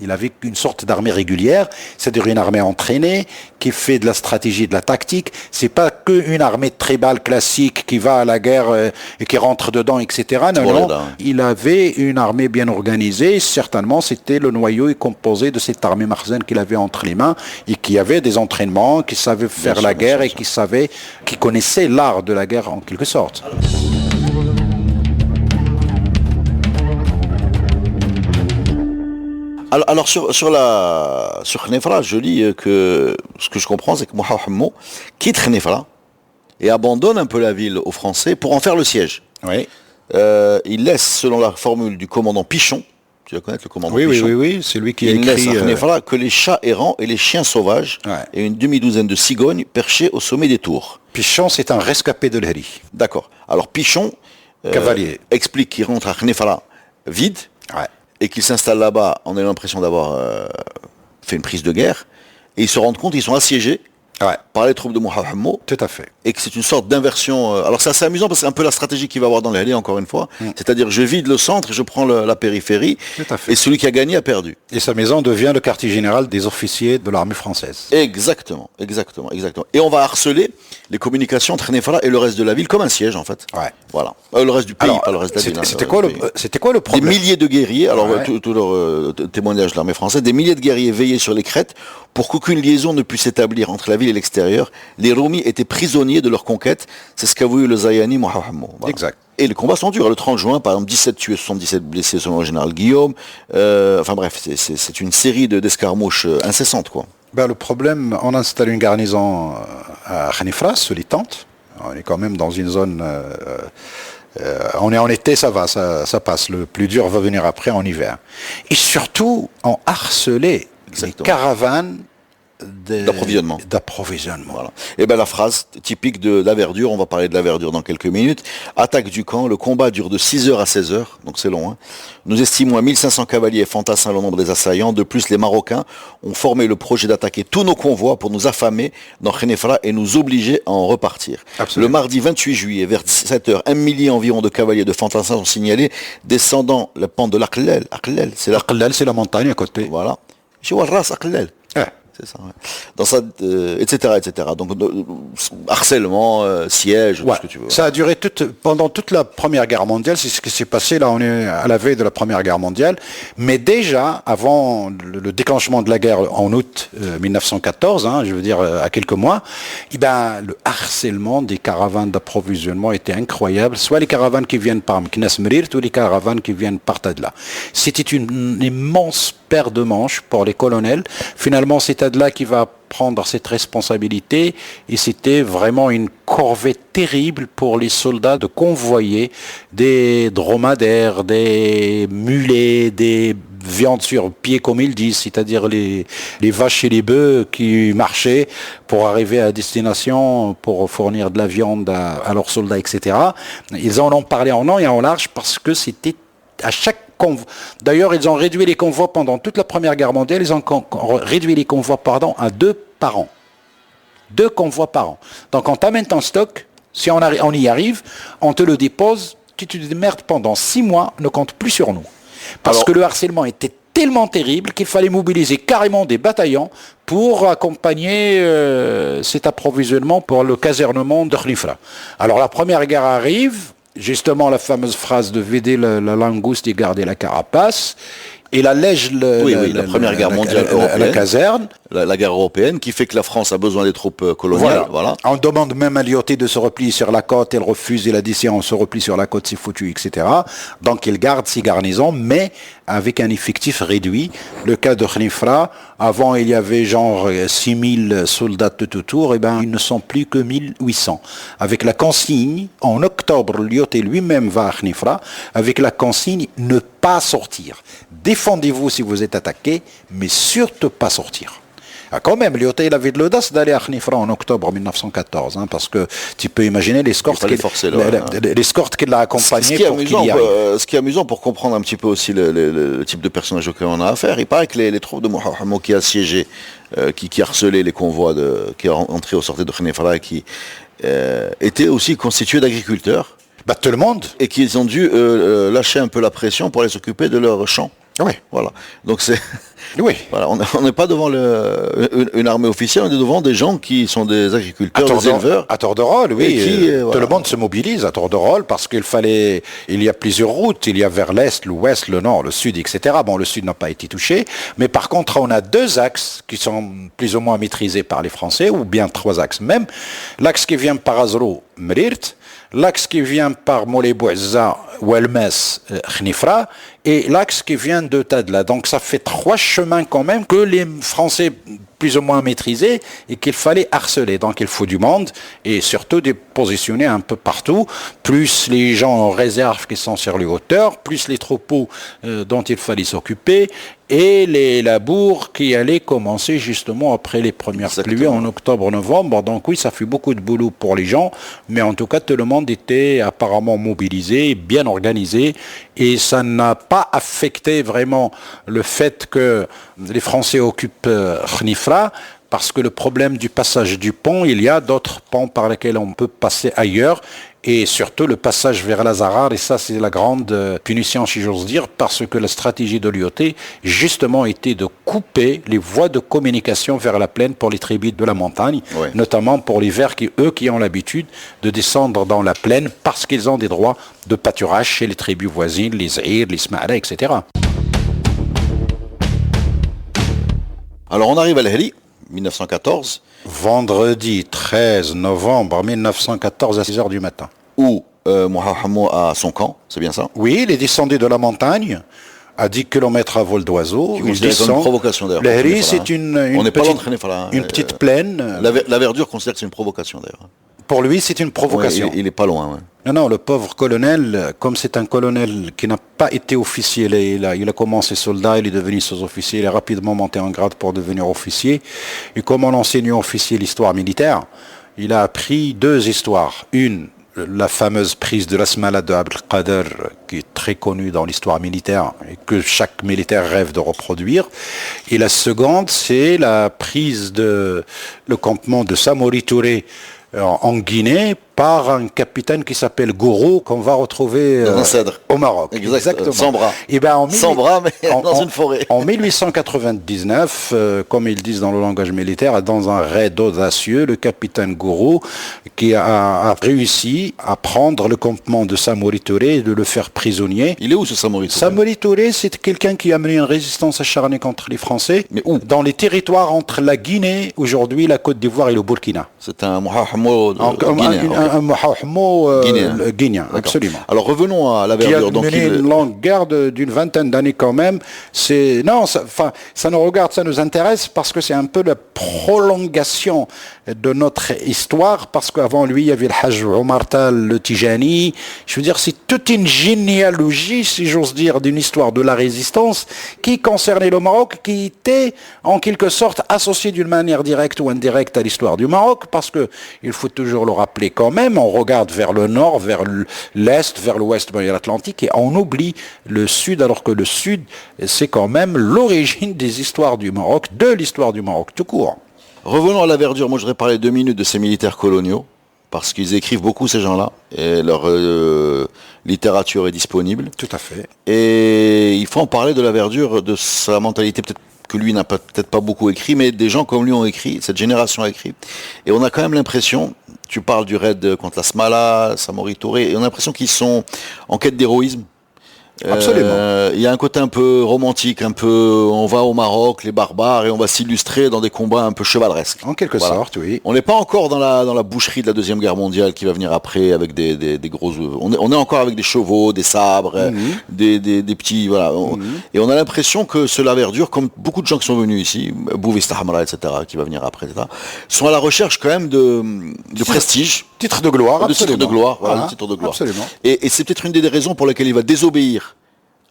Il avait une sorte d'armée régulière, c'est-à-dire une armée entraînée, qui fait de la stratégie, de la tactique. C'est pas qu'une armée tribale classique qui va à la guerre et qui rentre dedans, etc. Non, il avait une armée bien organisée. Certainement, c'était le noyau est composé de cette armée makhzen qu'il avait entre les mains et qui avait des entraînements, qui savait faire la guerre et qui connaissait l'art de la guerre en quelque sorte. Alors sur Khnifra, je lis que ce que je comprends, c'est que Mohamed quitte Khnifra et abandonne un peu la ville aux Français pour en faire le siège. Oui. Il laisse, selon la formule du commandant Pichon, tu vas connaître le commandant Oui, Pichon. oui, c'est lui qui a Il laisse écrit... à Khnefra que les chats errants et les chiens sauvages Ouais. et une demi-douzaine de cigognes perchées au sommet des tours. Pichon, c'est un rescapé de l'Heri. D'accord. Alors Pichon Cavalier. explique qu'il rentre à Khnefra vide Ouais. et qu'il s'installe là-bas en ayant l'impression d'avoir fait une prise de guerre. Et ils se rendent compte qu'ils sont assiégés Ouais, par les troupes de Mohammed tout à fait. et que c'est une sorte d'inversion. Alors c'est assez amusant parce que c'est un peu la stratégie qu'il va avoir dans les Halley, encore une fois. C'est-à-dire je vide le centre et je prends la périphérie. Tout à fait. Et celui qui a gagné a perdu. Et sa maison devient le quartier général des officiers de l'armée française. Exactement. Et on va harceler les communications entre Khnefra et le reste de la ville comme un siège en fait. Ouais. Voilà. Le reste du pays, Alors, pas le reste de la ville. hein, c'était le quoi, reste du pays. c'était quoi le Des problème? milliers de guerriers, alors Ouais. tout leur témoignage de l'armée française, des milliers de guerriers veillaient sur les crêtes pour qu'aucune liaison ne puisse s'établir entre la ville et l'extérieur. Les Roumis étaient prisonniers de leur conquête, c'est ce qu'a voulu le Zayani Mohammed. Voilà. Exact. Et les combats sont durs. Le 30 juin, par exemple, 17 tués, 77 blessés selon le général Guillaume. Enfin bref, c'est une série d'escarmouches incessantes, quoi. Ben, le problème, on installe une garnison à Khnefra, sous les tentes. On est quand même dans une zone... on est en été, ça va, ça passe. Le plus dur va venir après en hiver. Et surtout, on harcelait les Exactement. caravanes D'approvisionnement. d'approvisionnement. Voilà. Et ben la phrase typique de la verdure, on va parler de la verdure dans quelques minutes. Attaque du camp, le combat dure de 6h à 16h, donc c'est long. Hein. Nous estimons à 1500 cavaliers et fantassins le nombre des assaillants. De plus, les Marocains ont formé le projet d'attaquer tous nos convois pour nous affamer dans Khnefra et nous obliger à en repartir. Absolument. Le mardi 28 juillet, vers 17h, 1 millier environ de cavaliers et de fantassins sont signalés descendant la pente de l'Aqlel. Aqlel, c'est la... Aqlal, c'est la montagne à côté. Voilà. Je vois le ras Aqlel. Ouais. C'est ça, ouais. Dans ça, etc., etc. Donc, harcèlement, siège, tout Ouais. ce que tu veux. Ça a duré pendant toute la Première Guerre mondiale. C'est ce qui s'est passé. Là, on est à la veille de la Première Guerre mondiale. Mais déjà, avant le déclenchement de la guerre en août 1914, je veux dire à quelques mois, eh ben, le harcèlement des caravanes d'approvisionnement était incroyable. Soit les caravanes qui viennent par Meknes Merirt ou les caravanes qui viennent par Tadla. C'était une immense paire de manches pour les colonels. Finalement, c'est Tadla qui va prendre cette responsabilité et c'était vraiment une corvée terrible pour les soldats de convoyer des dromadaires, des mulets, des viandes sur pied comme ils disent, c'est-à-dire les vaches et les bœufs qui marchaient pour arriver à destination, pour fournir de la viande à leurs soldats, etc. Ils en ont parlé en long et en large parce que c'était à chaque convoi. D'ailleurs, ils ont réduit les convois pendant toute la Première Guerre mondiale. Ils ont réduit les convois, à 2 par an. 2 convois par an. Donc, on t'amène ton stock. Si on y arrive, on te le dépose. Tu te démerdes pendant 6 mois. Ne compte plus sur nous. Parce que le harcèlement était tellement terrible qu'il fallait mobiliser carrément des bataillons pour accompagner cet approvisionnement pour le casernement de Khnefra. Alors, la Première Guerre arrive. Justement, la fameuse phrase de vider la langouste et garder la carapace. Et la lège la Première Guerre mondiale européenne, la caserne. La guerre européenne qui fait que la France a besoin des troupes coloniales. Voilà. On demande même à Lyoté de se replier sur la côte, elle refuse, elle a dit si on se replie sur la côte, c'est foutu, etc. Donc il garde ses garnisons, mais avec un effectif réduit. Le cas de Khnefra, avant il y avait genre 6000 soldats tout autour, et ben ils ne sont plus que 1800. Avec la consigne, en octobre, Lyoté lui-même va à Khnefra, avec la consigne ne pas sortir. Défendez-vous si vous êtes attaqué, mais surtout pas sortir. Ah, quand même, Lyoté, il avait de l'audace d'aller à Khnefra en octobre 1914, parce que tu peux imaginer l'escorte qui l'a accompagné pour qu'il y arrive. Ce qui est amusant pour comprendre un petit peu aussi le type de personnage auquel on a affaire, il paraît que les troupes de Mohammed qui assiégeaient, qui harcelaient les convois qui entraient au sorties de Khnefra et qui étaient aussi constitués d'agriculteurs. Bah, tout le monde. Et qu'ils ont dû lâcher un peu la pression pour aller s'occuper de leurs champs. Oui. Voilà. Donc c'est... Oui. Voilà, on n'est pas devant une armée officielle, on est devant des gens qui sont des agriculteurs, des éleveurs. À tour de rôle, oui. Voilà. Tout le monde se mobilise à tour de rôle parce il y a plusieurs routes. Il y a vers l'est, l'ouest, le nord, le sud, etc. Bon, le sud n'a pas été touché. Mais par contre, on a 2 axes qui sont plus ou moins maîtrisés par les Français, ou bien 3 axes même. L'axe qui vient par Azrou, Merirt. L'axe qui vient par Moulay Bouazza, Ouelmes, Khnefra, et l'axe qui vient de Tadla. Donc ça fait 3 chemins quand même que les Français plus ou moins maîtrisée et qu'il fallait harceler. Donc il faut du monde et surtout des positionner un peu partout, plus les gens en réserve qui sont sur les hauteurs, plus les troupeaux dont il fallait s'occuper, et les labours qui allaient commencer justement après les premières pluies en octobre-novembre. Donc oui, ça fait beaucoup de boulot pour les gens, mais en tout cas, tout le monde était apparemment mobilisé, bien organisé, et ça n'a pas affecté vraiment le fait que les Français occupent Khnifra, parce que le problème du passage du pont, il y a d'autres ponts par lesquels on peut passer ailleurs, et surtout le passage vers l'Azarar, et ça c'est la grande punition si j'ose dire, parce que la stratégie de l'IOT justement était de couper les voies de communication vers la plaine pour les tribus de la montagne, notamment pour les Verts qui ont l'habitude de descendre dans la plaine parce qu'ils ont des droits de pâturage chez les tribus voisines, les Zahir, les Ismaïla, etc. Alors on arrive à l'Heli, 1914. Vendredi 13 novembre 1914 à 6h du matin. Où Mohamed Hammo a son camp, c'est bien ça? Oui, il est descendu de la montagne à 10 km à vol d'oiseau. Il descend une provocation d'ailleurs. L'Heri, c'est une petite plaine. La verdure considère que c'est une provocation d'ailleurs. Pour lui, c'est une provocation. Ouais, il est pas loin. Ouais. Non, le pauvre colonel, comme c'est un colonel qui n'a pas été officier, il a commencé soldat, il est devenu sous-officier, il est rapidement monté en grade pour devenir officier. Et comme on enseignait officier l'histoire militaire, il a appris deux histoires. Une, la fameuse prise de l'Asmala de Abdelkader, qui est très connue dans l'histoire militaire et que chaque militaire rêve de reproduire. Et la seconde, c'est la prise de le campement de Samori Touré en Guinée par un capitaine qui s'appelle Gourou, qu'on va retrouver au Maroc. Exactement. Sans bras. Et ben sans bras, mais dans une forêt. En 1899, comme ils disent dans le langage militaire, dans un raid audacieux, le capitaine Gourou, qui a réussi à prendre le campement de Samori Touré et de le faire prisonnier. Il est où ce Samori Touré? Samori Touré, c'est quelqu'un qui a mené une résistance acharnée contre les Français. Mais où? Dans les territoires entre la Guinée, aujourd'hui la Côte d'Ivoire et le Burkina. C'est un Mohamed guinéen. Un Mohamed guinéen, absolument. Alors revenons à la verdure. Qui a mené une longue guerre d'une vingtaine d'années quand même. Ça nous regarde, ça nous intéresse parce que c'est un peu la prolongation de notre histoire, parce qu'avant lui, il y avait le Hajj Omar Tal, le Tijani. Je veux dire, c'est toute une généalogie, si j'ose dire, d'une histoire de la résistance qui concernait le Maroc, qui était en quelque sorte associée d'une manière directe ou indirecte à l'histoire du Maroc, parce que il faut toujours le rappeler quand même, on regarde vers le nord, vers l'est, vers l'ouest de l'Atlantique, et on oublie le sud, alors que le sud, c'est quand même l'origine des histoires du Maroc, de l'histoire du Maroc tout court. Revenons à la verdure. Moi, je voudrais parler 2 minutes de ces militaires coloniaux, parce qu'ils écrivent beaucoup, ces gens-là, et leur littérature est disponible. Tout à fait. Et il faut en parler de la verdure, de sa mentalité, peut-être que lui n'a peut-être pas beaucoup écrit, mais des gens comme lui ont écrit, cette génération a écrit. Et on a quand même l'impression, tu parles du raid contre la Smala, Samori Touré, et on a l'impression qu'ils sont en quête d'héroïsme. Absolument. Il y a un côté un peu romantique, un peu, on va au Maroc, les barbares, et on va s'illustrer dans des combats un peu chevaleresques. En quelque sorte, oui. On n'est pas encore dans la boucherie de la Deuxième Guerre mondiale qui va venir après avec des gros... On est encore avec des chevaux, des sabres, des petits... Voilà. Et on a l'impression que cela verdure, comme beaucoup de gens qui sont venus ici, Bouvista Hamra, etc., qui va venir après, etc., sont à la recherche quand même de prestige. Titre de gloire, de titre de gloire, voilà, de titre de gloire. Absolument. Et c'est peut-être une des raisons pour lesquelles il va désobéir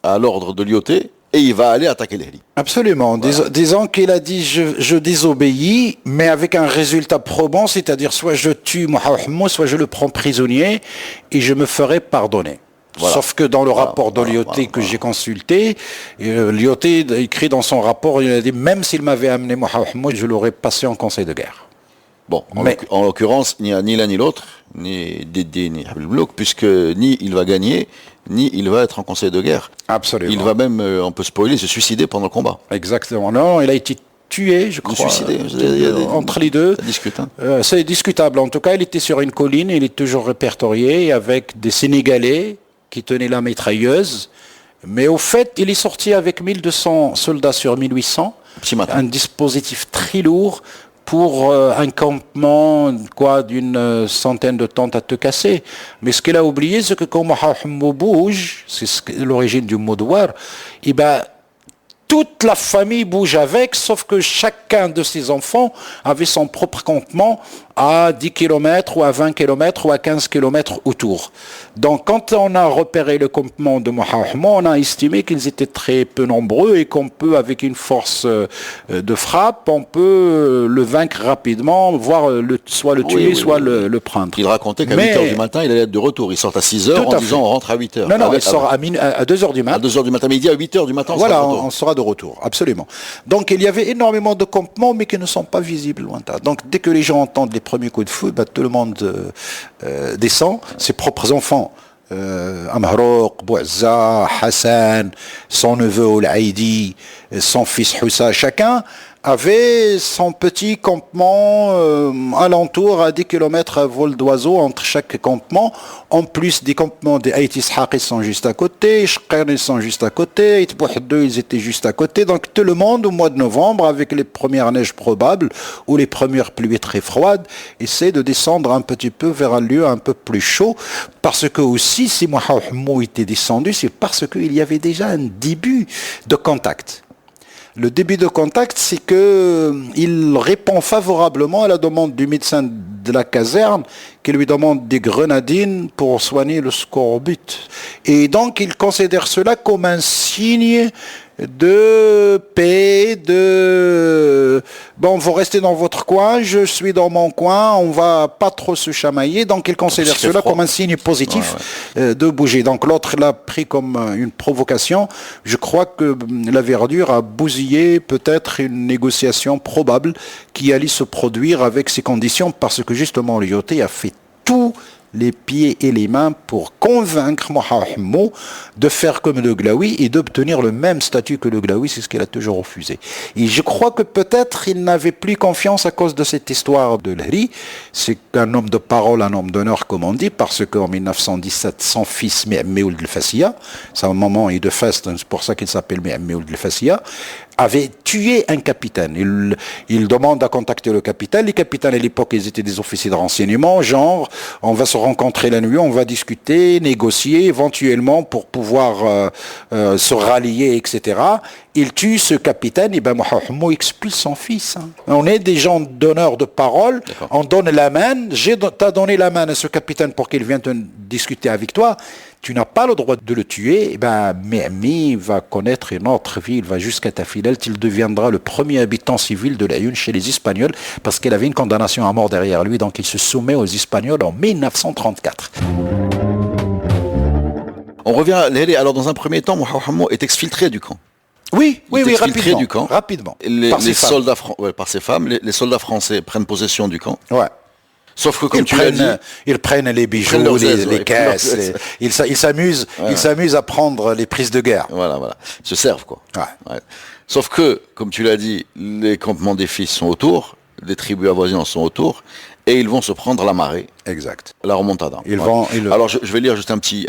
à l'ordre de l'IOT, et il va aller attaquer l'Heli. Absolument. Voilà. Disons qu'il a dit je désobéis, mais avec un résultat probant, c'est-à-dire soit je tue Mohamed, soit je le prends prisonnier et je me ferai pardonner. Voilà. Sauf que dans le rapport de l'IOT que j'ai consulté, l'IOT écrit dans son rapport, il a dit même s'il m'avait amené Mohamed, je l'aurais passé en conseil de guerre. Bon, en l'occurrence, ni l'un ni l'autre, ni Dédé ni Habib Blouk, puisque ni il va gagner, ni il va être en conseil de guerre. Absolument. Il va même, on peut spoiler, se suicider pendant le combat. Exactement. Non, il a été tué, je crois. Suicidé. Entre les deux. Ça discute, hein. C'est discutable. En tout cas, il était sur une colline, il est toujours répertorié avec des Sénégalais qui tenaient la mitrailleuse. Mais au fait, il est sorti avec 1200 soldats sur 1800. Un dispositif très lourd pour un campement d'une centaine de tentes à te casser. Mais ce qu'il a oublié, c'est que quand Mohamed bouge, c'est l'origine du mot douar, toute la famille bouge avec, sauf que chacun de ces enfants avait son propre campement à 10 km ou à 20 km ou à 15 km autour. Donc quand on a repéré le campement de Mohamed, on a estimé qu'ils étaient très peu nombreux et qu'on peut, avec une force de frappe, on peut le vaincre rapidement, voire soit le tuer, soit le prendre. Il racontait qu'à 8h du matin, il allait être de retour. Il sort à 6h en disant on rentre à 8h. Non, il sort à 2h du matin. À 2h du matin, mais il dit à 8h du matin, on sera de retour, absolument. Donc il y avait énormément de campements, mais qui ne sont pas visibles lointains. Donc dès que les gens entendent les premiers coups de feu, tout le monde descend, ses propres enfants. Amharouk, Bouazza, Hassan, son neveu Oulaïdi, son fils Houssa, chacun avait son petit campement alentour à 10 km à vol d'oiseau entre chaque campement. En plus des campements des Haït Ishaq, ils sont juste à côté, Shqer, ils sont juste à côté, Itbouhdou, ils étaient juste à côté. Donc tout le monde, au mois de novembre, avec les premières neiges probables ou les premières pluies très froides, essaie de descendre un petit peu vers un lieu un peu plus chaud. Parce que aussi, si Mohamed était descendu, c'est parce qu'il y avait déjà un début de contact. Le début de contact, c'est qu'il répond favorablement à la demande du médecin de la caserne qui lui demande des grenadines pour soigner le scorbut. Et donc, il considère cela comme un signe de paix, vous restez dans votre coin, je suis dans mon coin, on va pas trop se chamailler. Donc, il considère cela comme un signe positif de bouger. Donc, l'autre l'a pris comme une provocation. Je crois que la verdure a bousillé peut-être une négociation probable qui allait se produire avec ces conditions parce que justement, l'IOT a fait tout les pieds et les mains pour convaincre Mohamed de faire comme le Glaoui et d'obtenir le même statut que le Glaoui, c'est ce qu'il a toujours refusé. Et je crois que peut-être il n'avait plus confiance à cause de cette histoire de l'Hri. C'est un homme de parole, un homme d'honneur, comme on dit, parce qu'en 1917, son fils Méoul Fassia, c'est un moment et de fête, c'est pour ça qu'il s'appelle Méoul Fassia, avait tué un capitaine. Il demande à contacter le capitaine. Les capitaines à l'époque, ils étaient des officiers de renseignement, genre, on va se rencontrer la nuit, on va discuter, négocier, éventuellement pour pouvoir se rallier, etc. Il tue ce capitaine, et Mohamed expulse son fils. On est des gens d'honneur, de parole, on donne la main, t'as donné la main à ce capitaine pour qu'il vienne te discuter avec toi. Tu n'as pas le droit de le tuer, Mehmi va connaître une autre vie, il va jusqu'à Tafilel, il deviendra le premier habitant civil de l'Aïoun chez les Espagnols, parce qu'il avait une condamnation à mort derrière lui, donc il se soumet aux Espagnols en 1934. On revient à l'Hri. Alors dans un premier temps, Mohamed est exfiltré du camp. Oui, rapidement. Du camp. Rapidement. Les soldats, par ses femmes, les soldats français prennent possession du camp. Ouais. Sauf que comme tu l'as dit, ils prennent les bijoux, les caisses, ils s'amusent à prendre les prises de guerre. Voilà. Ils se servent, quoi. Ouais. Sauf que, comme tu l'as dit, les campements des fils sont autour, les tribus avoisinantes sont autour, et ils vont se prendre la marée. Exact. La remontada. Alors je vais lire juste un petit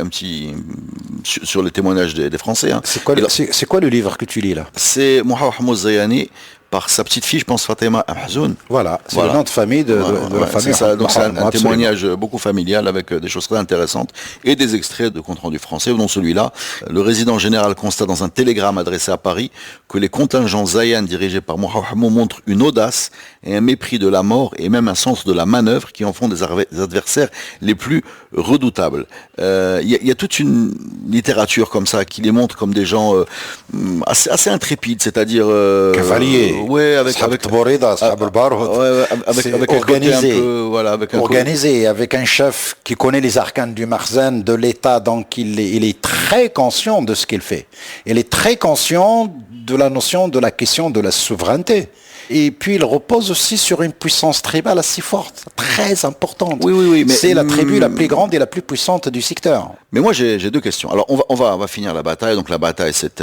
sur les témoignages des Français. Hein. C'est quoi le livre que tu lis là? C'est Mohamed Zayani par sa petite fille, je pense, Fatima Amhazoun. Voilà, c'est le nom de famille de la famille. C'est ça, donc c'est un témoignage beaucoup familial avec des choses très intéressantes et des extraits de compte rendu français, dont celui-là. Le résident général constate dans un télégramme adressé à Paris que les contingents Zayan dirigés par Mohamed montrent une audace et un mépris de la mort et même un sens de la manœuvre qui en font des adversaires les plus redoutables. Il y a toute une littérature comme ça qui les montre comme des gens assez intrépides, c'est-à-dire cavaliers. Avec organisé, avec un chef qui connaît les arcanes du Marzen, de l'État, donc il est très conscient de ce qu'il fait. Il est très conscient de la notion de la question de la souveraineté. Et puis il repose aussi sur une puissance tribale assez forte, très importante. Oui, mais c'est la tribu la plus grande et la plus puissante du secteur. Mais moi j'ai deux questions. Alors on va finir la bataille. Donc la bataille, cette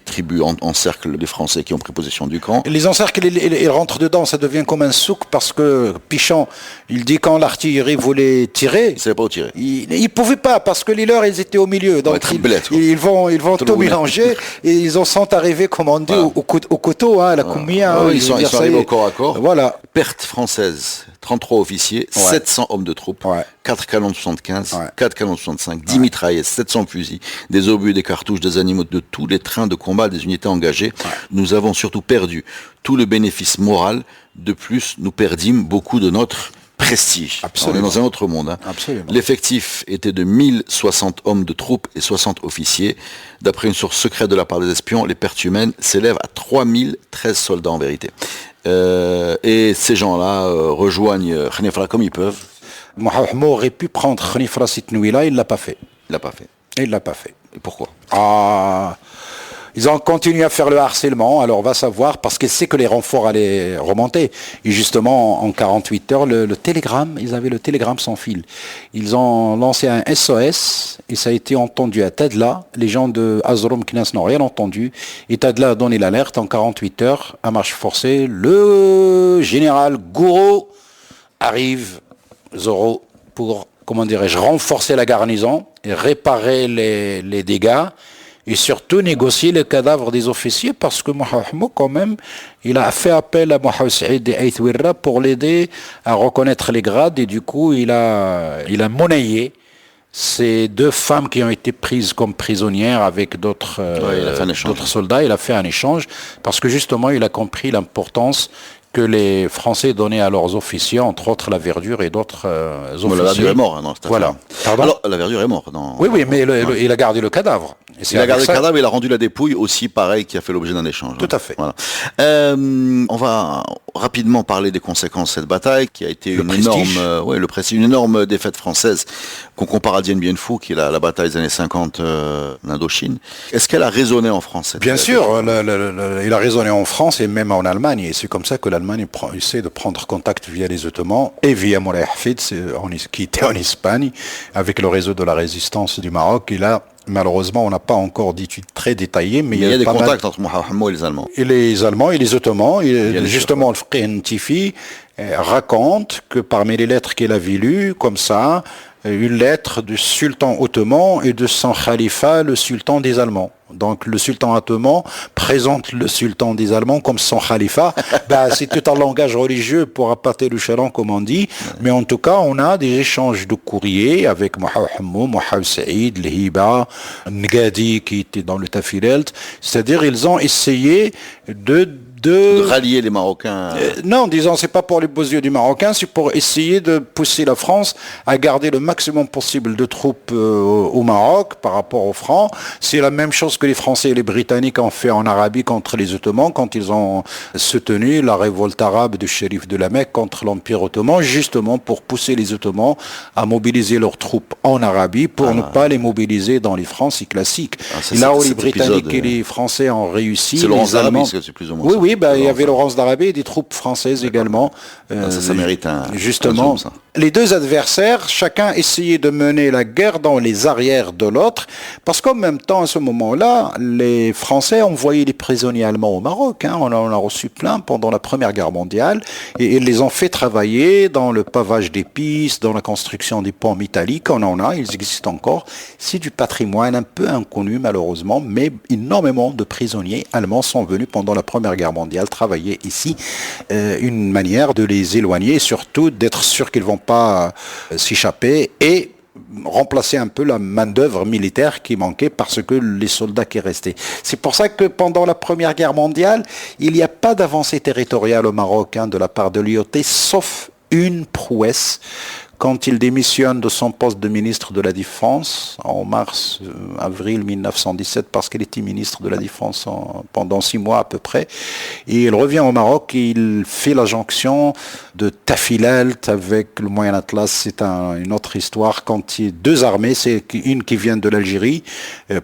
tribu encercle les Français qui ont pris possession du camp. Les encercles, ils rentrent dedans, ça devient comme un souk parce que Pichon, il dit quand l'artillerie voulait tirer, il savait pas où tirer. Ils pouvaient pas parce que les leurs ils étaient au milieu. Donc ils vont tout mélanger et ils en sont arrivés, comme on dit, au couteau, la coumia. Ils sont dire, sont arrivés au corps à corps. Voilà. Perte française, 33 officiers, 700 hommes de troupes, 4 canons de 75, 4 canons de 65, 10 mitraillettes, 700 fusils, des obus, des cartouches, des animaux, de tous les trains de combat, des unités engagées. Nous avons surtout perdu tout le bénéfice moral. De plus, nous perdîmes beaucoup de notre prestige. Absolument. On est dans un autre monde. Hein. Absolument. L'effectif était de 1060 hommes de troupes et 60 officiers. D'après une source secrète de la part des espions, les pertes humaines s'élèvent à 3013 soldats en vérité. Et ces gens-là rejoignent Khenifra comme ils peuvent. Mohamed aurait pu prendre Khenifra cette nuit-là, il ne l'a pas fait. Il l'a pas fait. Il ne l'a pas fait. Et pourquoi? Ils ont continué à faire le harcèlement, alors on va savoir, parce qu'il sait que les renforts allaient remonter. Et justement, en 48 heures, le télégramme, ils avaient le télégramme sans fil. Ils ont lancé un SOS, et ça a été entendu à Tadla. Les gens de Azrom Knas n'ont rien entendu. Et Tadla a donné l'alerte en 48 heures, à marche forcée. Le général Gouraud arrive, Zoro, pour, renforcer la garnison et réparer les dégâts. Et surtout négocier les cadavres des officiers parce que Mohamed, quand même, il a fait appel à Mohamed Saïd et Aïtouira pour l'aider à reconnaître les grades et du coup, il a monnayé ces deux femmes qui ont été prises comme prisonnières avec d'autres soldats. Il a fait un échange parce que justement, il a compris l'importance que les Français donnaient à leurs officiers, entre autres la Verdure et d'autres officiers. La Verdure est mort dans cette voilà. Alors, la Verdure est mort. Oui, mais il a gardé le cadavre. Il a gardé le cadavre, il a rendu la dépouille aussi, pareil, qui a fait l'objet d'un échange. Tout à fait. Voilà. On va rapidement parler des conséquences de cette bataille, qui a été une énorme défaite française, qu'on compare à Dien Bien Phu, qui est la bataille des années 50 en Indochine. Est-ce qu'elle a résonné en France? Bien sûr, il a résonné en France et même en Allemagne. Et c'est comme ça que l'Allemagne essaie de prendre contact via les Ottomans et via Moulay Hafid, qui était en Espagne, avec le réseau de la résistance du Maroc. Et là, malheureusement, on n'a pas encore d'études très détaillées, mais il y a des contacts entre Mohamed et les Allemands. Et les Allemands et les Ottomans. Justement, le Fiqh Ntifi raconte que parmi les lettres qu'il avait lues, comme ça, une lettre du sultan ottoman et de son khalifa, le sultan des Allemands. Donc le sultan ottoman présente le sultan des Allemands comme son khalifa. C'est tout un langage religieux pour appâter le chaland, comme on dit. Mais en tout cas, on a des échanges de courriers avec Mohamed Saïd, le Hiba, Ngadi qui était dans le Tafilelt. C'est-à-dire, ils ont essayé de rallier les Marocains. Non, disons, c'est pas pour les beaux yeux du Marocain, c'est pour essayer de pousser la France à garder le maximum possible de troupes au Maroc par rapport aux Francs. C'est la même chose que les Français et les Britanniques ont fait en Arabie contre les Ottomans quand ils ont soutenu la révolte arabe du shérif de la Mecque contre l'Empire ottoman, justement pour pousser les Ottomans à mobiliser leurs troupes en Arabie pour ne pas les mobiliser dans les Francs, c'est classique. Et là où les Britanniques et les Français ont réussi, c'est Laurence d'Arabie, c'est plus ou moins ça. Oui, il y avait Laurence d'Arabie et des troupes françaises également. Ça mérite justement. un zoom, ça. Les deux adversaires, chacun essayait de mener la guerre dans les arrières de l'autre, parce qu'en même temps, à ce moment-là, les Français envoyaient les prisonniers allemands au Maroc. On en a reçu plein pendant la Première Guerre mondiale, et ils les ont fait travailler dans le pavage des pistes, dans la construction des ponts métalliques. On en a, ils existent encore. C'est du patrimoine un peu inconnu, malheureusement, mais énormément de prisonniers allemands sont venus pendant la Première Guerre mondiale travailler ici. Une manière de les éloigner, et surtout d'être sûr qu'ils vont pas s'échapper et remplacer un peu la main-d'œuvre militaire qui manquait parce que les soldats qui restaient. C'est pour ça que pendant la Première Guerre mondiale, il n'y a pas d'avancée territoriale au Maroc de la part de l'IOT, sauf une prouesse. Quand il démissionne de son poste de ministre de la Défense en avril 1917, parce qu'il était ministre de la Défense pendant 6 mois à peu près, et il revient au Maroc et il fait la jonction de Tafilalt avec le Moyen Atlas. C'est une autre histoire. Quand il y a deux armées, c'est une qui vient de l'Algérie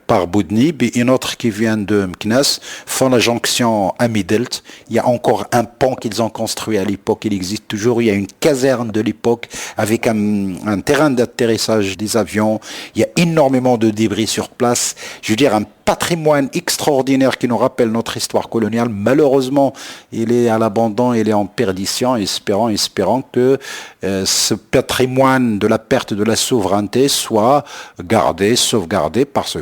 par Boudnib et une autre qui vient de Meknès, font la jonction à Midelt. Il y a encore un pont qu'ils ont construit à l'époque, il existe toujours. Il y a une caserne de l'époque avec un terrain d'atterrissage des avions. Il y a énormément de débris sur place. Je veux dire, un patrimoine extraordinaire qui nous rappelle notre histoire coloniale. Malheureusement, il est à l'abandon, il est en perdition, espérant que ce patrimoine de la perte de la souveraineté soit gardé, sauvegardé, parce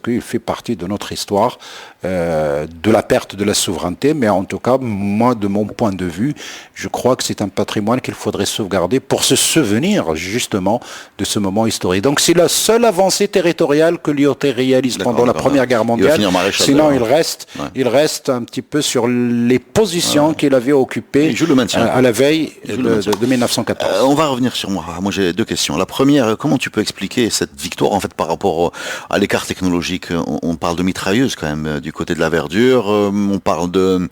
qu'il fait partie de notre histoire, de la perte de la souveraineté. Mais en tout cas, moi, de mon point de vue, je crois que c'est un patrimoine qu'il faudrait sauvegarder pour se souvenir justement de ce moment historique. Donc c'est la seule avancée territoriale que l'IOT réalise pendant la Première Guerre mondiale. Sinon, il reste un petit peu sur les positions qu'il avait occupées à la veille de 1914. On va revenir sur moi. Moi, j'ai deux questions. La première, comment tu peux expliquer cette victoire en fait par rapport à l'écart technologique? On parle de mitrailleuses quand même du côté de la verdure. On parle de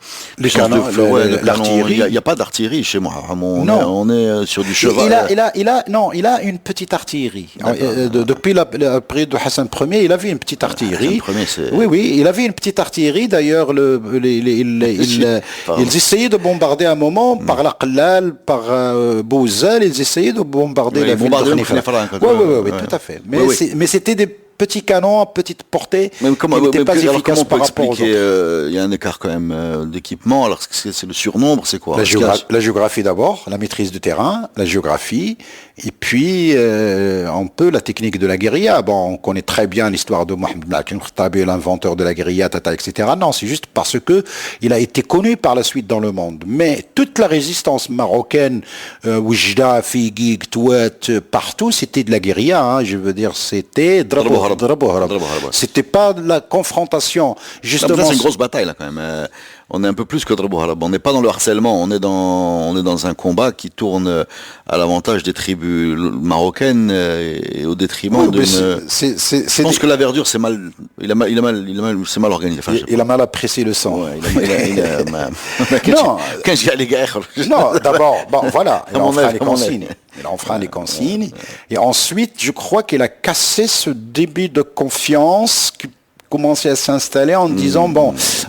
l'artillerie. Il n'y a pas d'artillerie chez moi. On est sur du cheval. Il a une petite artillerie. Depuis la période de Hassan Ier, il avait une petite artillerie. Oui, il avait une petite artillerie. D'ailleurs, ils essayaient de bombarder à un moment par la Qallal, par Bouzal, ils essayaient de bombarder la ville de Khnifra. Oui, tout à fait. Mais c'était des petits canons à petite portée qui n'étaient pas efficaces par rapport aux autres. Il y a un écart quand même d'équipement. Alors c'est le surnombre, c'est quoi? La géographie d'abord, la maîtrise du terrain, la géographie, et puis un peu la technique de la guérilla. Bon, on connaît très bien l'histoire de Mohamed Khattabi, l'inventeur de la guérilla, etc. Non, c'est juste parce que il a été connu par la suite dans le monde. Mais toute la résistance marocaine, Oujda, Figuig, Touat, partout, c'était de la guérilla. Je veux dire, c'était c'était pas de la confrontation. Justement, c'est une grosse bataille là quand même. On est un peu plus que Drabou Harab. On n'est pas dans le harcèlement. On est dans un combat qui tourne à l'avantage des tribus marocaines et au détriment d'une. Je pense que la verdure c'est mal. C'est mal organisé. Enfin, il a mal apprécié le sang. Ouais, non, d'abord, voilà. Il enfreint les consignes. Et ensuite, je crois qu'il a cassé ce début de confiance qui commençait à s'installer en disant,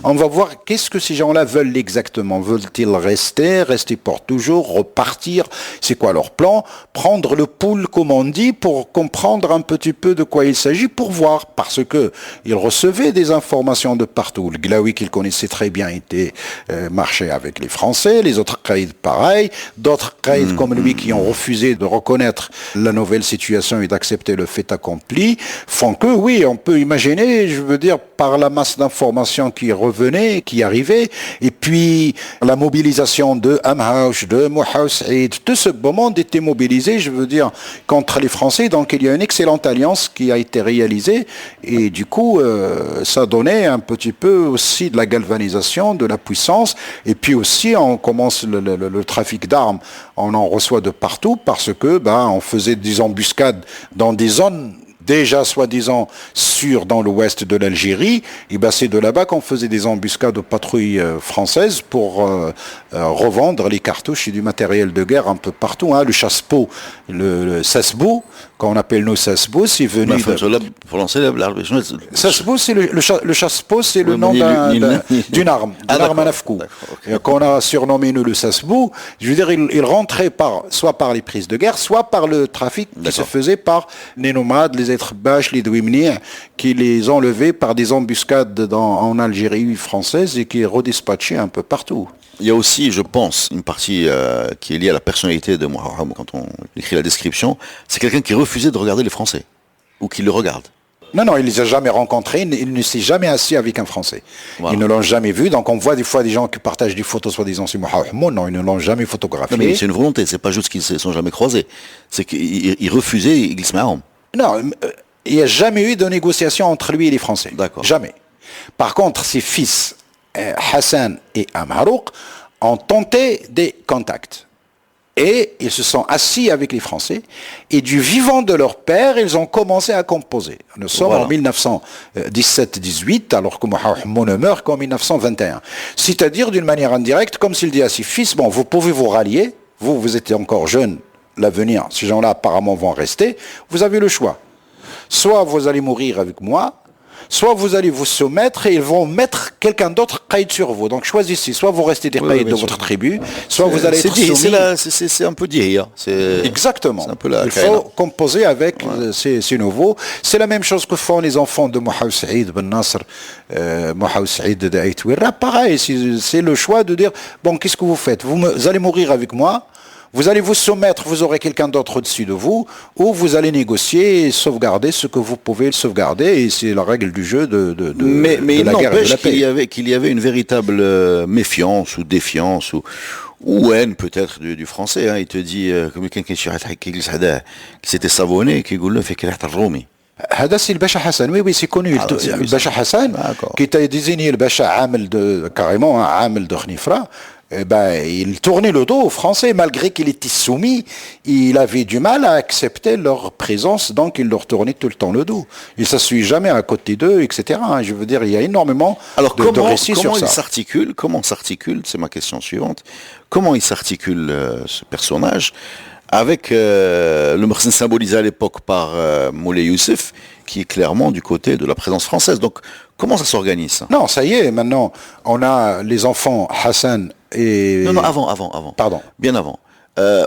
on va voir qu'est-ce que ces gens-là veulent exactement. Veulent-ils rester pour toujours, repartir? C'est quoi leur plan? Prendre le pouls, comme on dit, pour comprendre un petit peu de quoi il s'agit, pour voir. Parce que il recevait des informations de partout. Le Glaoui, qu'il connaissait très bien, était marché avec les Français, les autres caïds pareil, d'autres caïds comme lui qui ont refusé de reconnaître la nouvelle situation et d'accepter le fait accompli, font que, oui, on peut imaginer, je veux dire, par la masse d'informations qui revenait, qui arrivait, et puis la mobilisation de Amhauch, de Mohaou Saïd, tout ce beau monde était mobilisé, je veux dire, contre les Français. Donc il y a une excellente alliance qui a été réalisée, et du coup, ça donnait un petit peu aussi de la galvanisation, de la puissance, et puis aussi on commence le trafic d'armes, on en reçoit de partout, parce que on faisait des embuscades dans des zones déjà soi-disant sûres dans l'ouest de l'Algérie, et c'est de là-bas qu'on faisait des embuscades aux patrouilles françaises pour revendre les cartouches et du matériel de guerre un peu partout. Le chasse-peau, le sasbou, qu'on appelle nous sasbou, c'est venu pour lancer sasbou, c'est le chasse-peau, c'est le nom d'une arme à neuf coups, qu'on a surnommé nous le sasbou. Je veux dire, il rentrait soit par les prises de guerre, soit par le trafic qui se faisait par les nomades, les êtres bâches, les douimniers, qui les enlevaient par des embuscades en Algérie française et qui redispatchaient un peu partout. Il y a aussi, je pense, une partie qui est liée à la personnalité de Mohamed quand on écrit la description. C'est quelqu'un qui refusait de regarder les Français, ou qui le regarde. Non, il ne les a jamais rencontrés, il ne s'est jamais assis avec un Français. Voilà. Ils ne l'ont jamais vu, donc on voit des fois des gens qui partagent des photos soi-disant sur Mohamed. Non, ils ne l'ont jamais photographié. Non, mais c'est une volonté, c'est pas juste qu'ils ne se sont jamais croisés. C'est qu'ils refusaient, ils glissent marrant. Non, il n'y a jamais eu de négociation entre lui et les Français. D'accord. Jamais. Par contre, ses fils, Hassan et Amharouk, ont tenté des contacts. Et ils se sont assis avec les Français, et du vivant de leur père, ils ont commencé à composer. Nous sommes en 1917-18, alors que Mohamed ne meurt qu'en 1921. C'est-à-dire d'une manière indirecte, comme s'il dit à ses fils, vous pouvez vous rallier, vous êtes encore jeunes, l'avenir, ces gens-là apparemment vont rester, vous avez le choix. Soit vous allez mourir avec moi, soit vous allez vous soumettre et ils vont mettre quelqu'un d'autre qaïd sur vous. Donc choisissez, soit vous restez des qaïds de votre tribu, soit vous allez être soumis. C'est un peu d'hier. Exactement. C'est un peu il faut composer avec ces nouveaux. C'est la même chose que font les enfants de Mohamed Saïd Ben Nasser, Mohamed Saïd de Aïtouira. Pareil, c'est le choix de dire, bon, qu'est-ce que vous faites? Vous allez mourir avec moi. Vous allez vous soumettre, vous aurez quelqu'un d'autre au-dessus de vous, ou vous allez négocier et sauvegarder ce que vous pouvez sauvegarder, et c'est la règle du jeu mais de la guerre et de la paix. qu'il y avait une véritable méfiance ou défiance ou haine peut-être du français. Hein. Il te dit, comme quelqu'un qui s'était savonné, qui dit, fait qu'il est Roumi. C'est le Bacha Hassan, oui, c'est connu. Le Bacha Hassan, qui t'a désigné le Bacha Amel carrément, Amel de Khnifra, il tournait le dos aux Français, malgré qu'il était soumis, il avait du mal à accepter leur présence, donc il leur tournait tout le temps le dos. Il ne s'assuit jamais à côté d'eux, etc. Je veux dire, il y a énormément de récits sur ça. Comment s'articule, c'est ma question suivante, comment il s'articule ce personnage avec le Mersin symbolisé à l'époque par Moulay Youssef, qui est clairement du côté de la présence française. Donc, comment ça s'organise? Non, ça y est, maintenant, on a les enfants Hassan et... Non, avant. Pardon. Bien avant.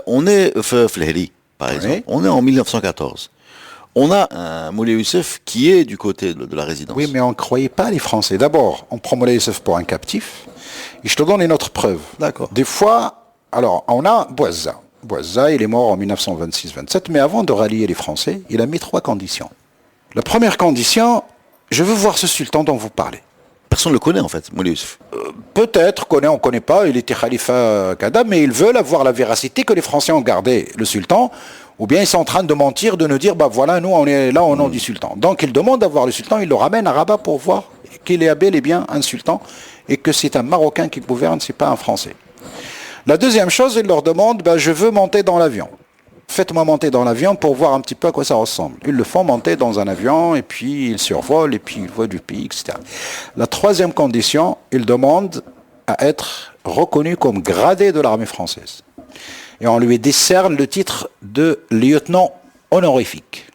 On est Flehri, par exemple. On est en 1914. On a un Moulay Youssef qui est du côté de la résidence. Oui, mais on ne croyait pas les Français. D'abord, on prend Moulay Youssef pour un captif. Et je te donne une autre preuve. D'accord. Des fois, alors, on a Bouazza. Bouazza, il est mort en 1926-27, mais avant de rallier les Français, il a mis 3 conditions. La première condition, je veux voir ce sultan dont vous parlez. Personne ne le connaît en fait, Moulay Youssef. Peut-être, on ne connaît pas, il était khalifa Qadam, mais ils veulent avoir la véracité que les Français ont gardé le sultan, ou bien ils sont en train de mentir, de nous dire, voilà, nous on est là au nom du sultan. Donc ils demandent d'avoir le sultan, ils le ramènent à Rabat pour voir qu'il est bel et bien un sultan, et que c'est un Marocain qui gouverne, c'est pas un Français. La deuxième chose, ils leur demandent, je veux monter dans l'avion. Faites-moi monter dans l'avion pour voir un petit peu à quoi ça ressemble. Ils le font monter dans un avion, et puis ils survolent, et puis ils voient du pays, etc. La troisième condition, ils demandent à être reconnu comme gradé de l'armée française. Et on lui décerne le titre de lieutenant honorifique.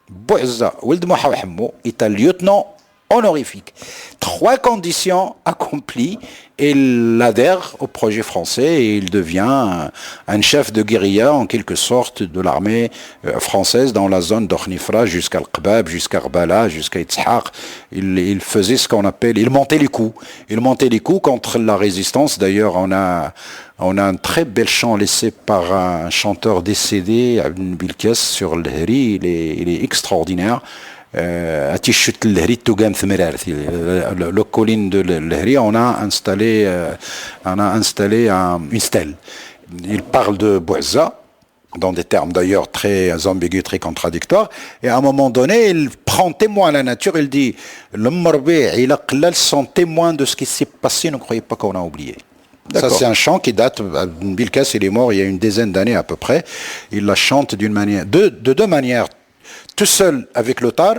Bouazza Ould Mohamed est un lieutenant honorifique. 3 conditions accomplies, et il adhère au projet français et il devient un chef de guérilla en quelque sorte de l'armée française dans la zone d'Okhnifra jusqu'à Al-Qbab, jusqu'à Arbala, jusqu'à Itzhaq. Il faisait ce qu'on appelle, il montait les coups. Il montait les coups contre la résistance. D'ailleurs, on a un très bel chant laissé par un chanteur décédé, Ibn Bilkas, sur l'Hri. Il est extraordinaire. Le colline de l'Hri, on a installé une stèle. Il parle de Bouazza, dans des termes d'ailleurs très ambigus, très contradictoires, et à un moment donné, il prend témoin à la nature, il dit « Le Morbi, il a sont témoins de ce qui s'est passé, ne croyez pas qu'on a oublié ». Ça, c'est un chant qui date, Bilkas, il est mort il y a une dizaine d'années à peu près, il la chante de deux manières, tout seul avec l'autar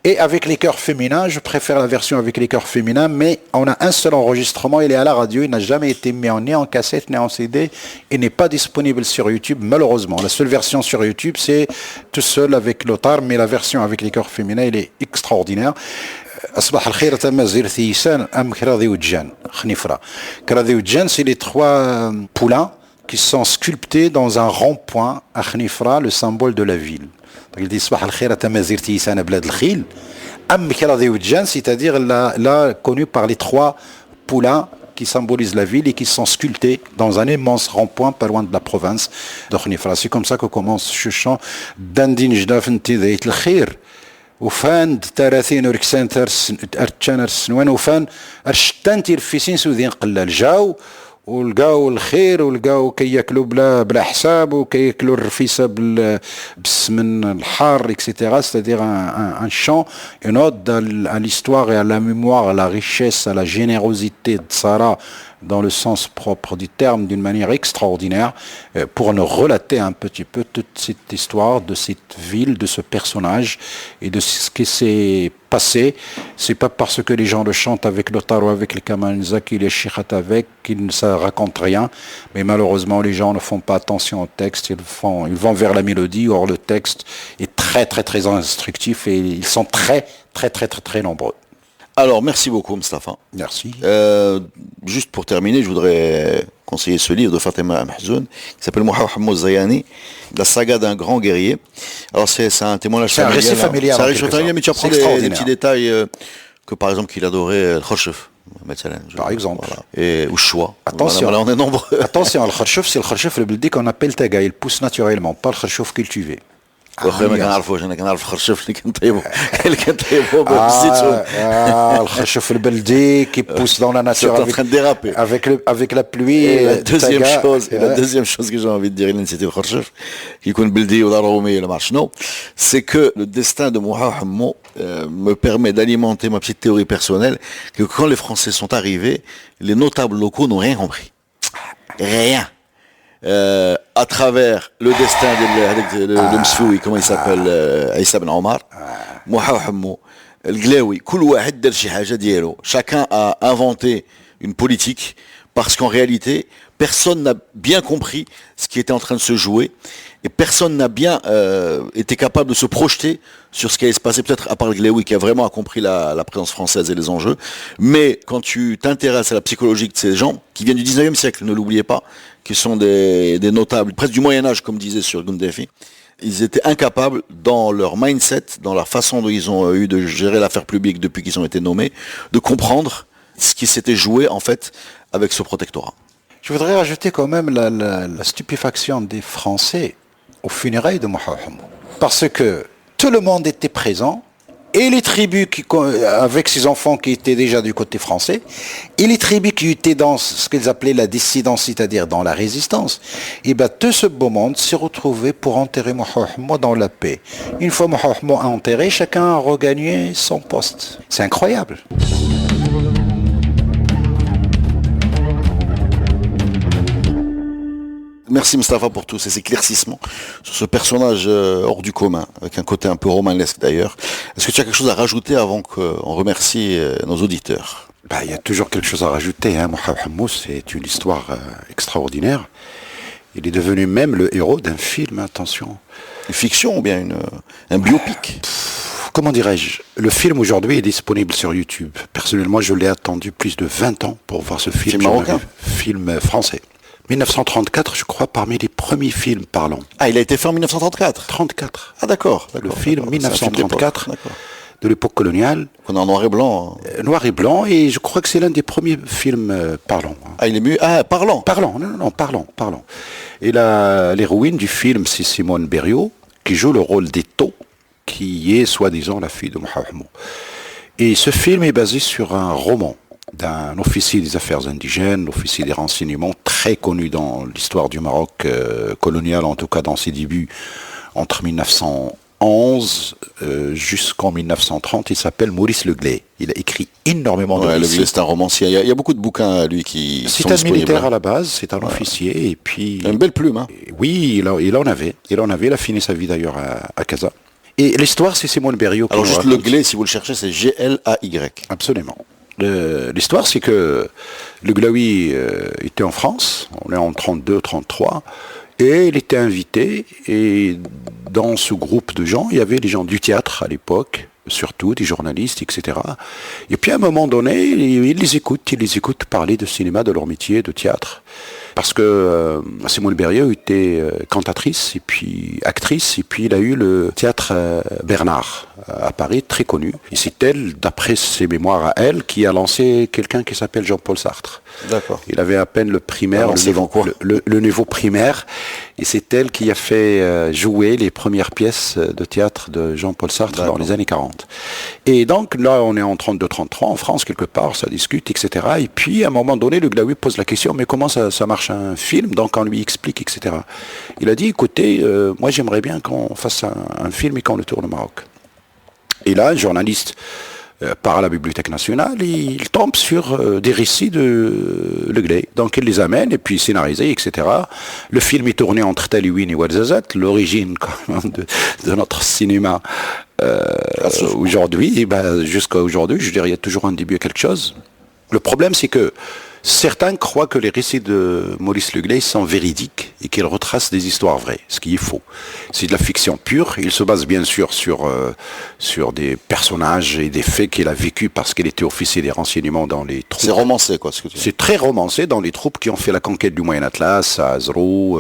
et avec les chœurs féminins. Je préfère la version avec les chœurs féminins, mais on a un seul enregistrement, il est à la radio, il n'a jamais été mis ni en cassette, ni en CD, et n'est pas disponible sur YouTube, malheureusement. La seule version sur YouTube, c'est tout seul avec l'autar, mais la version avec les chœurs féminins, il est extraordinaire. أصبح الخير تم زير ثيسان أم كراذي وجان خنيفرة. كراذي وجان, c'est les 3 poulains qui sont sculptés dans un rond-point à Khnifra, le symbole de la ville. Donc il dit صباح الخير تم زير ثيسان بلاد الخيل أم كراذي وجان, c'est-à-dire là connu par les 3 poulains qui symbolisent la ville et qui sont sculptés dans un immense rond-point pas loin de la province de Khnifra. C'est comme ça que commence ce chant. Dandin جداف انت ذيت الخير وفان تراثين وركسان ارتشان السنوان وفان ارشتان تيرفيسين سوذين قلال جاو ولقاو الخير ولقاو كي ياكلوا بلا حساب وكي ياكلوا الرفيسه بالسمن الحار etc. C'est-à-dire un chant, une ode à l'histoire et à la mémoire, à la richesse, à la générosité de Sarah dans le sens propre du terme, d'une manière extraordinaire, pour nous relater un petit peu toute cette histoire de cette ville, de ce personnage et de ce qui s'est passé. C'est pas parce que les gens le chantent avec l'otar ou avec les kamanza qu'il est chichat avec, qu'ils ne ça raconte rien, mais malheureusement les gens ne font pas attention au texte, ils vont vers la mélodie, or le texte est très très très instructif et ils sont très très très très très nombreux. Alors, merci beaucoup, Mustafa. Merci. Juste pour terminer, je voudrais conseiller ce livre de Fatima Mahzoun, qui s'appelle Mouha Hammoud Zayani, la saga d'un grand guerrier. Alors, c'est un témoignage C'est un récit familial. C'est un récit familial, mais tu apprends des petits détails que, par exemple, qu'il adorait Khrushchev. Par exemple. Voilà. Et ou choix. Attention. Voilà, on est nombreux. Attention, le Khrushchev, c'est le Khrushchev, le blé qu'on appelle taga. Il pousse naturellement, pas le Khrushchev cultivé. واخا ما كنعرفوش انا كنعرف خرشف اللي كنطيبو بالزيتون الخرشف البلدي qui pousse dans la nature avec la pluie. Et la deuxième chose que j'ai envie de dire اللي نسيتي الخرشف كيكون بلدي ولا رومي ولا ما عرف شنو, c'est que le destin de Mouha Hammo me permet d'alimenter ma petite théorie personnelle que quand les Français sont arrivés, les notables locaux n'ont rien compris. Rien. À travers le destin de Msfoui, comment il s'appelle, Aïssa Ben Omar, Mouha Hammo, le Glaoui, كل واحد دار شي حاجة ديالو. Chacun a inventé une politique parce qu'en réalité, personne n'a bien compris ce qui était en train de se jouer et personne n'a bien été capable de se projeter sur ce qui allait se passer, peut-être à part le Glaoui qui a vraiment compris la présence française et les enjeux. Mais quand tu t'intéresses à la psychologie de ces gens, qui viennent du 19e siècle, ne l'oubliez pas, qui sont des notables, presque du Moyen-Âge, comme disait sur Gundefi, ils étaient incapables, dans leur mindset, dans la façon dont ils ont eu de gérer l'affaire publique depuis qu'ils ont été nommés, de comprendre ce qui s'était joué, en fait, avec ce protectorat. Je voudrais rajouter quand même la stupéfaction des Français aux funérailles de Mouha Hammo. Parce que tout le monde était présent, et les tribus avec ses enfants qui étaient déjà du côté français, et les tribus qui étaient dans ce qu'ils appelaient la dissidence, c'est-à-dire dans la résistance, et bien tout ce beau monde s'est retrouvé pour enterrer Mouha Hammo dans la paix. Une fois Mouha Hammo enterré, chacun a regagné son poste. C'est incroyable. Merci Mustafa pour tous ces éclaircissements sur ce personnage hors du commun, avec un côté un peu romanesque d'ailleurs. Est-ce que tu as quelque chose à rajouter avant qu'on remercie nos auditeurs? Il y a toujours quelque chose à rajouter. Mouha Hammo, c'est une histoire extraordinaire. Il est devenu même le héros d'un film, attention. Une fiction ou bien un biopic? Comment dirais-je? Le film aujourd'hui est disponible sur YouTube. Personnellement, je l'ai attendu plus de 20 ans pour voir ce film. Film marocain? Film français. 1934, je crois, parmi les premiers films parlants. Ah, il a été fait en 1934? 34. Ah d'accord. Le film 1934, de l'époque coloniale. On est en noir et blanc. Noir et blanc, et je crois que c'est l'un des premiers films parlants. Ah, il est mieux. Ah, parlant. Parlant, non, parlant. Et l'héroïne du film, c'est Simone Berriot, qui joue le rôle d'Eto, qui est soi-disant la fille de Mouha Hammo. Et ce film est basé sur un roman d'un officier des affaires indigènes, officier des renseignements, très connu dans l'histoire du Maroc colonial, en tout cas dans ses débuts, entre 1911 jusqu'en 1930. Il s'appelle Maurice Leglay. Il a écrit énormément de récits. Leglay, c'est un romancier. Il y a beaucoup de bouquins, lui, qui sont disponibles. C'est un militaire à la base, c'est un officier, et puis... Une belle plume, hein. Oui, il en avait. Il a fini sa vie d'ailleurs à Casa. Et l'histoire, c'est Simone Berriot. Alors juste Leglay, si vous le cherchez, c'est G-L-A-Y. Absolument. L'histoire, c'est que le Glaoui était en France, on est en 32-33, et il était invité, et dans ce groupe de gens, il y avait des gens du théâtre à l'époque, surtout des journalistes, etc. Et puis à un moment donné, il les écoute parler de cinéma, de leur métier, de théâtre. Parce que Simone Berriot était cantatrice et puis actrice, et puis il a eu le théâtre Bernard à Paris, très connu. Et c'est elle, d'après ses mémoires à elle, qui a lancé quelqu'un qui s'appelle Jean-Paul Sartre. D'accord. Il avait à peine le primaire, le niveau primaire, et c'est elle qui a fait jouer les premières pièces de théâtre de Jean-Paul Sartre dans les années 40. Et donc là, on est en 32-33, en France quelque part, ça discute, etc. Et puis à un moment donné, le Glaoui pose la question, mais comment ça marche un film? Donc on lui explique, etc. Il a dit, écoutez, moi j'aimerais bien qu'on fasse un film et qu'on le tourne au Maroc. Et là, un journaliste part à la Bibliothèque nationale, il tombe sur des récits de Leglay. Donc il les amène, et puis scénarisé, etc. Le film est tourné entre Talouine et Ouarzazate, l'origine quand même de notre cinéma aujourd'hui. Et jusqu'à aujourd'hui, je dirais, il y a toujours un début à quelque chose. Le problème, c'est que Certains croient que les récits de Maurice Leglaise sont véridiques et qu'ils retracent des histoires vraies, ce qui est faux. C'est de la fiction pure. Il se base bien sûr sur des personnages et des faits qu'il a vécus parce qu'il était officier des renseignements dans les troupes. C'est romancé, quoi, ce que tu dis. C'est très romancé dans les troupes qui ont fait la conquête du Moyen Atlas, à Azrou,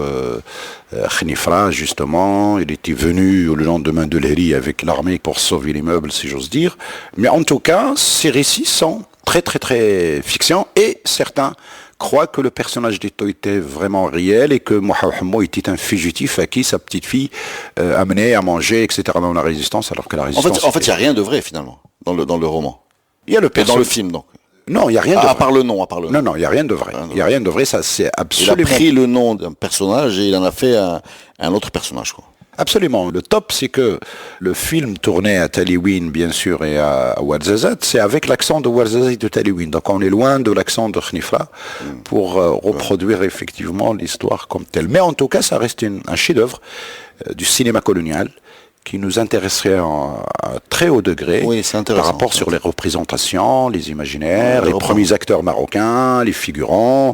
Khnifra, justement. Il était venu le lendemain de l'Héry avec l'armée pour sauver l'immeuble, si j'ose dire. Mais en tout cas, ces récits sont très très très fiction et certains croient que le personnage d'Ito était vraiment réel et que Mohamed était un fugitif à qui sa petite fille amenait à manger, etc. dans la résistance, alors que la résistance... En fait, il n'y a rien de vrai, finalement, dans le roman. Il y a le Et dans le film, donc. Non, il n'y a rien de vrai. À part le nom. Non, il n'y a rien de vrai. Il n'y a rien de vrai, ça c'est absolument... Il a pris le nom d'un personnage et il en a fait un autre personnage, quoi. Absolument. Le top, c'est que le film tourné à Taliwin, bien sûr, et à Ouarzazate, c'est avec l'accent de Ouarzazate et de Taliwin. Donc on est loin de l'accent de Khnifra pour reproduire effectivement l'histoire comme telle. Mais en tout cas, ça reste un chef-d'œuvre du cinéma colonial qui nous intéresserait à très haut degré par rapport sur les représentations, les imaginaires, les premiers acteurs marocains, les figurants.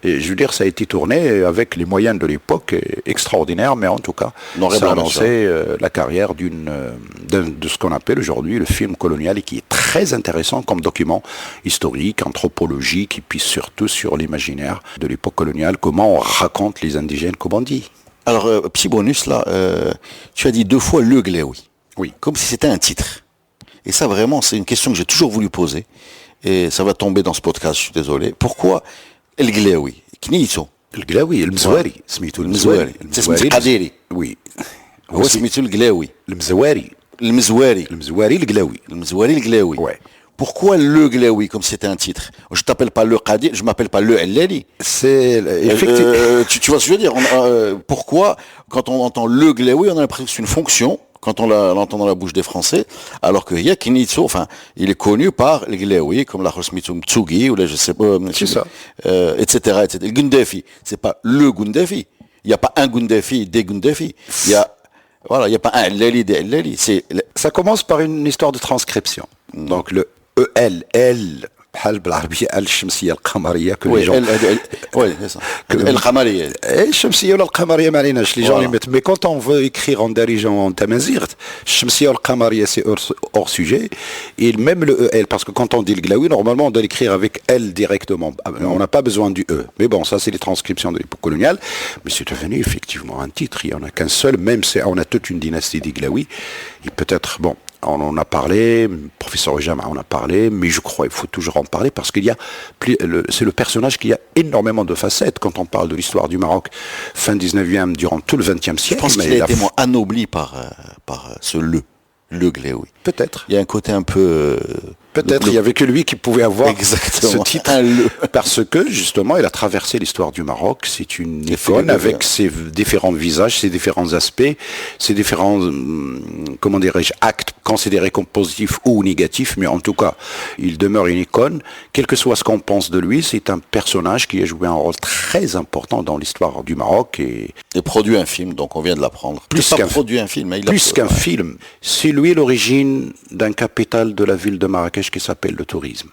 Et je veux dire, ça a été tourné avec les moyens de l'époque extraordinaires, mais en tout cas, ça a lancé la carrière de ce qu'on appelle aujourd'hui le film colonial et qui est très intéressant comme document historique, anthropologique et puis surtout sur l'imaginaire de l'époque coloniale, comment on raconte les indigènes, comme on dit. Alors, petit bonus, là, tu as dit 2 fois le Glaoui. Oui. Comme si c'était un titre. Et ça, vraiment, c'est une question que j'ai toujours voulu poser. Et ça va tomber dans ce podcast, je suis désolé. Pourquoi El Glaoui? Knito. El Glaoui, El Mzouari. El Mzouari. C'est Qadiri. Oui. هو سميتو القلاوي. المزواري. المزواري. المزواري القلاوي. المزواري القلاوي. Ouais. Pourquoi le Glaoui comme c'était un titre? Je t'appelle pas le Qadir, je m'appelle pas le Ellali. C'est effectivement. Tu vois ce que je veux dire? Pourquoi quand on entend le Glaoui, on a l'impression que c'est une fonction quand on l'entend dans la bouche des Français, alors que Yakinitso, enfin, il est connu par le Glaoui comme la Khosmitum Tsugi ou là je sais pas, c'est ça, etc., etc. Le Gundafi, c'est pas le Gundafi. Il n'y a pas un Gundafi, des Gundafi. Il y a voilà, il n'y a pas un Ellali, des Ellali. Ça commence par une histoire de transcription. Donc le EL, بحال بالعربية الشمسية القمرية que les gens... Oui, c'est ça. القمرية. الشمسية ولا القمرية ما عليناش, les gens les mettent. Mais quand on veut écrire en dirigeant en tamazirt, الشمسية والقمرية c'est hors sujet. Et même le EL, parce que quand on dit le glaoui, normalement on doit l'écrire avec L directement. On n'a pas besoin du E. Mais bon, ça c'est les transcriptions de l'époque coloniale. Mais c'est devenu effectivement un titre. Il n'y en a qu'un seul, même si on a toute une dynastie des glaouis. Et peut-être, bon... On en a parlé, le professeur Ojama en a parlé, mais je crois qu'il faut toujours en parler parce qu'il y a, c'est le personnage qui a énormément de facettes quand on parle de l'histoire du Maroc, fin 19e, durant tout le 20e siècle. Je pense qu'il a été anobli par ce le Glaoui. Peut-être. Il y a un côté un peu... Peut-être, il n'y avait que lui qui pouvait avoir exactement ce titre, parce que justement, il a traversé l'histoire du Maroc. C'est une icône avec ses différents visages, ses différents aspects, ses différents, comment dirais-je, actes considérés comme positifs ou négatifs, mais en tout cas, il demeure une icône. Quel que soit ce qu'on pense de lui, c'est un personnage qui a joué un rôle très important dans l'histoire du Maroc. Et produit un film, donc on vient de l'apprendre. Plus qu'un film, c'est lui l'origine d'un capital de la ville de Marrakech qui s'appelle le tourisme.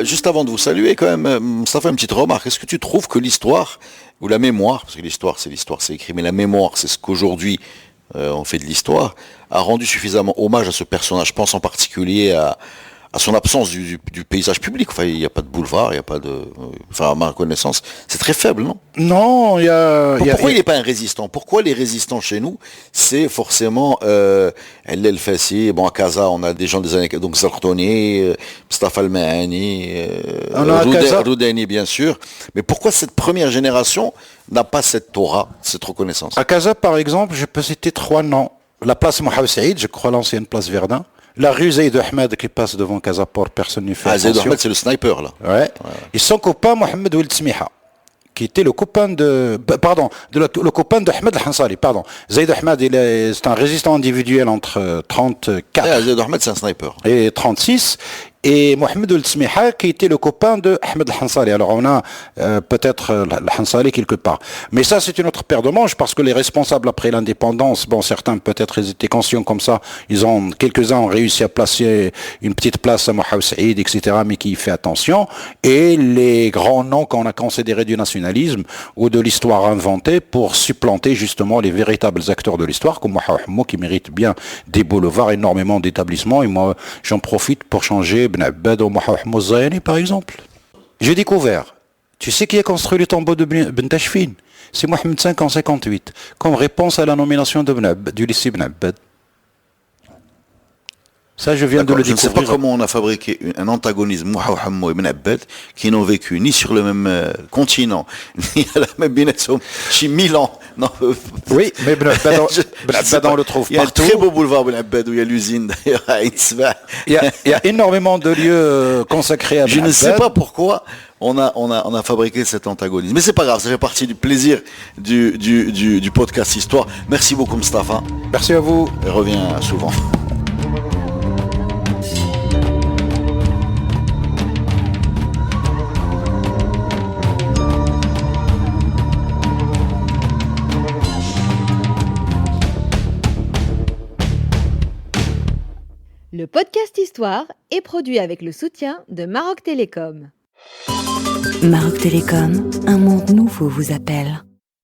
Juste avant de vous saluer, quand même, ça fait une petite remarque. Est-ce que tu trouves que l'histoire, ou la mémoire, parce que l'histoire, c'est écrit, mais la mémoire, c'est ce qu'aujourd'hui on fait de l'histoire, a rendu suffisamment hommage à ce personnage? Je pense en particulier à son absence du paysage public. Enfin, il n'y a pas de boulevard, il n'y a pas de... Enfin, à ma connaissance, c'est très faible, non? Non, il y a... Pourquoi il n'est pas un résistant? Pourquoi les résistants chez nous, c'est forcément... El Fassi, bon, à Casa, on a des gens des années... Donc, Zartoni, Mustafa Al-Mahani, Roudani, bien sûr. Mais pourquoi cette première génération n'a pas cette Torah, cette reconnaissance? À Casa, par exemple, je peux citer 3 noms. La place Mohamed Saïd, je crois l'ancienne place Verdun. La rue Zaid Ahmed qui passe devant Casaport, personne n'y fait attention. Zaid Ahmed, c'est le sniper, là. Ouais. Et son copain, Mohamed Ouel Tsmiha, qui était le copain le copain de Ahmed Al-Hansari, pardon. Zaid Ahmed, c'est un résistant individuel entre 34... Zaid Ahmed, c'est un sniper. Et 36. et Mohamed El Smiha qui était le copain de Ahmed Al-Hansali. Alors on a peut-être Al-Hansali quelque part. Mais ça c'est une autre paire de manches parce que les responsables après l'indépendance, bon certains peut-être ils étaient conscients comme ça, quelques-uns ont réussi à placer une petite place à Mohamed Saïd, etc., mais qui fait attention. Et les grands noms qu'on a considérés du nationalisme ou de l'histoire inventée pour supplanter justement les véritables acteurs de l'histoire, comme Mohamed Hammo, qui mérite bien des boulevards, énormément d'établissements. Et moi, j'en profite pour changer Ben Abbad ou Mohamed Hammo Zayani, par exemple. J'ai découvert, tu sais qui a construit le tombeau de Ben Tachfin? C'est Mohamed V en 58, comme réponse à la nomination de du lycée Ben Abbad. Ça, je viens de le découvrir. Je ne sais pas comment on a fabriqué un antagonisme, Mohamed Hammo et Ben Abbad, qui n'ont vécu ni sur le même continent, ni à la même bination, chez 1000 ans. Non, oui, mais Ben Abbad, on le trouve partout. Il y a un très beau boulevard Ben Abbad où il y a l'usine d'ailleurs à Itzba. Il y a énormément de lieux consacrés à Ben Abbad. Je ne sais pas pourquoi on a fabriqué cet antagonisme. Mais c'est pas grave, ça fait partie du plaisir du podcast Histoire. Merci beaucoup Mustafa. Merci à vous. Et reviens souvent. Le podcast Histoire est produit avec le soutien de Maroc Télécom. Maroc Télécom, un monde nouveau vous appelle.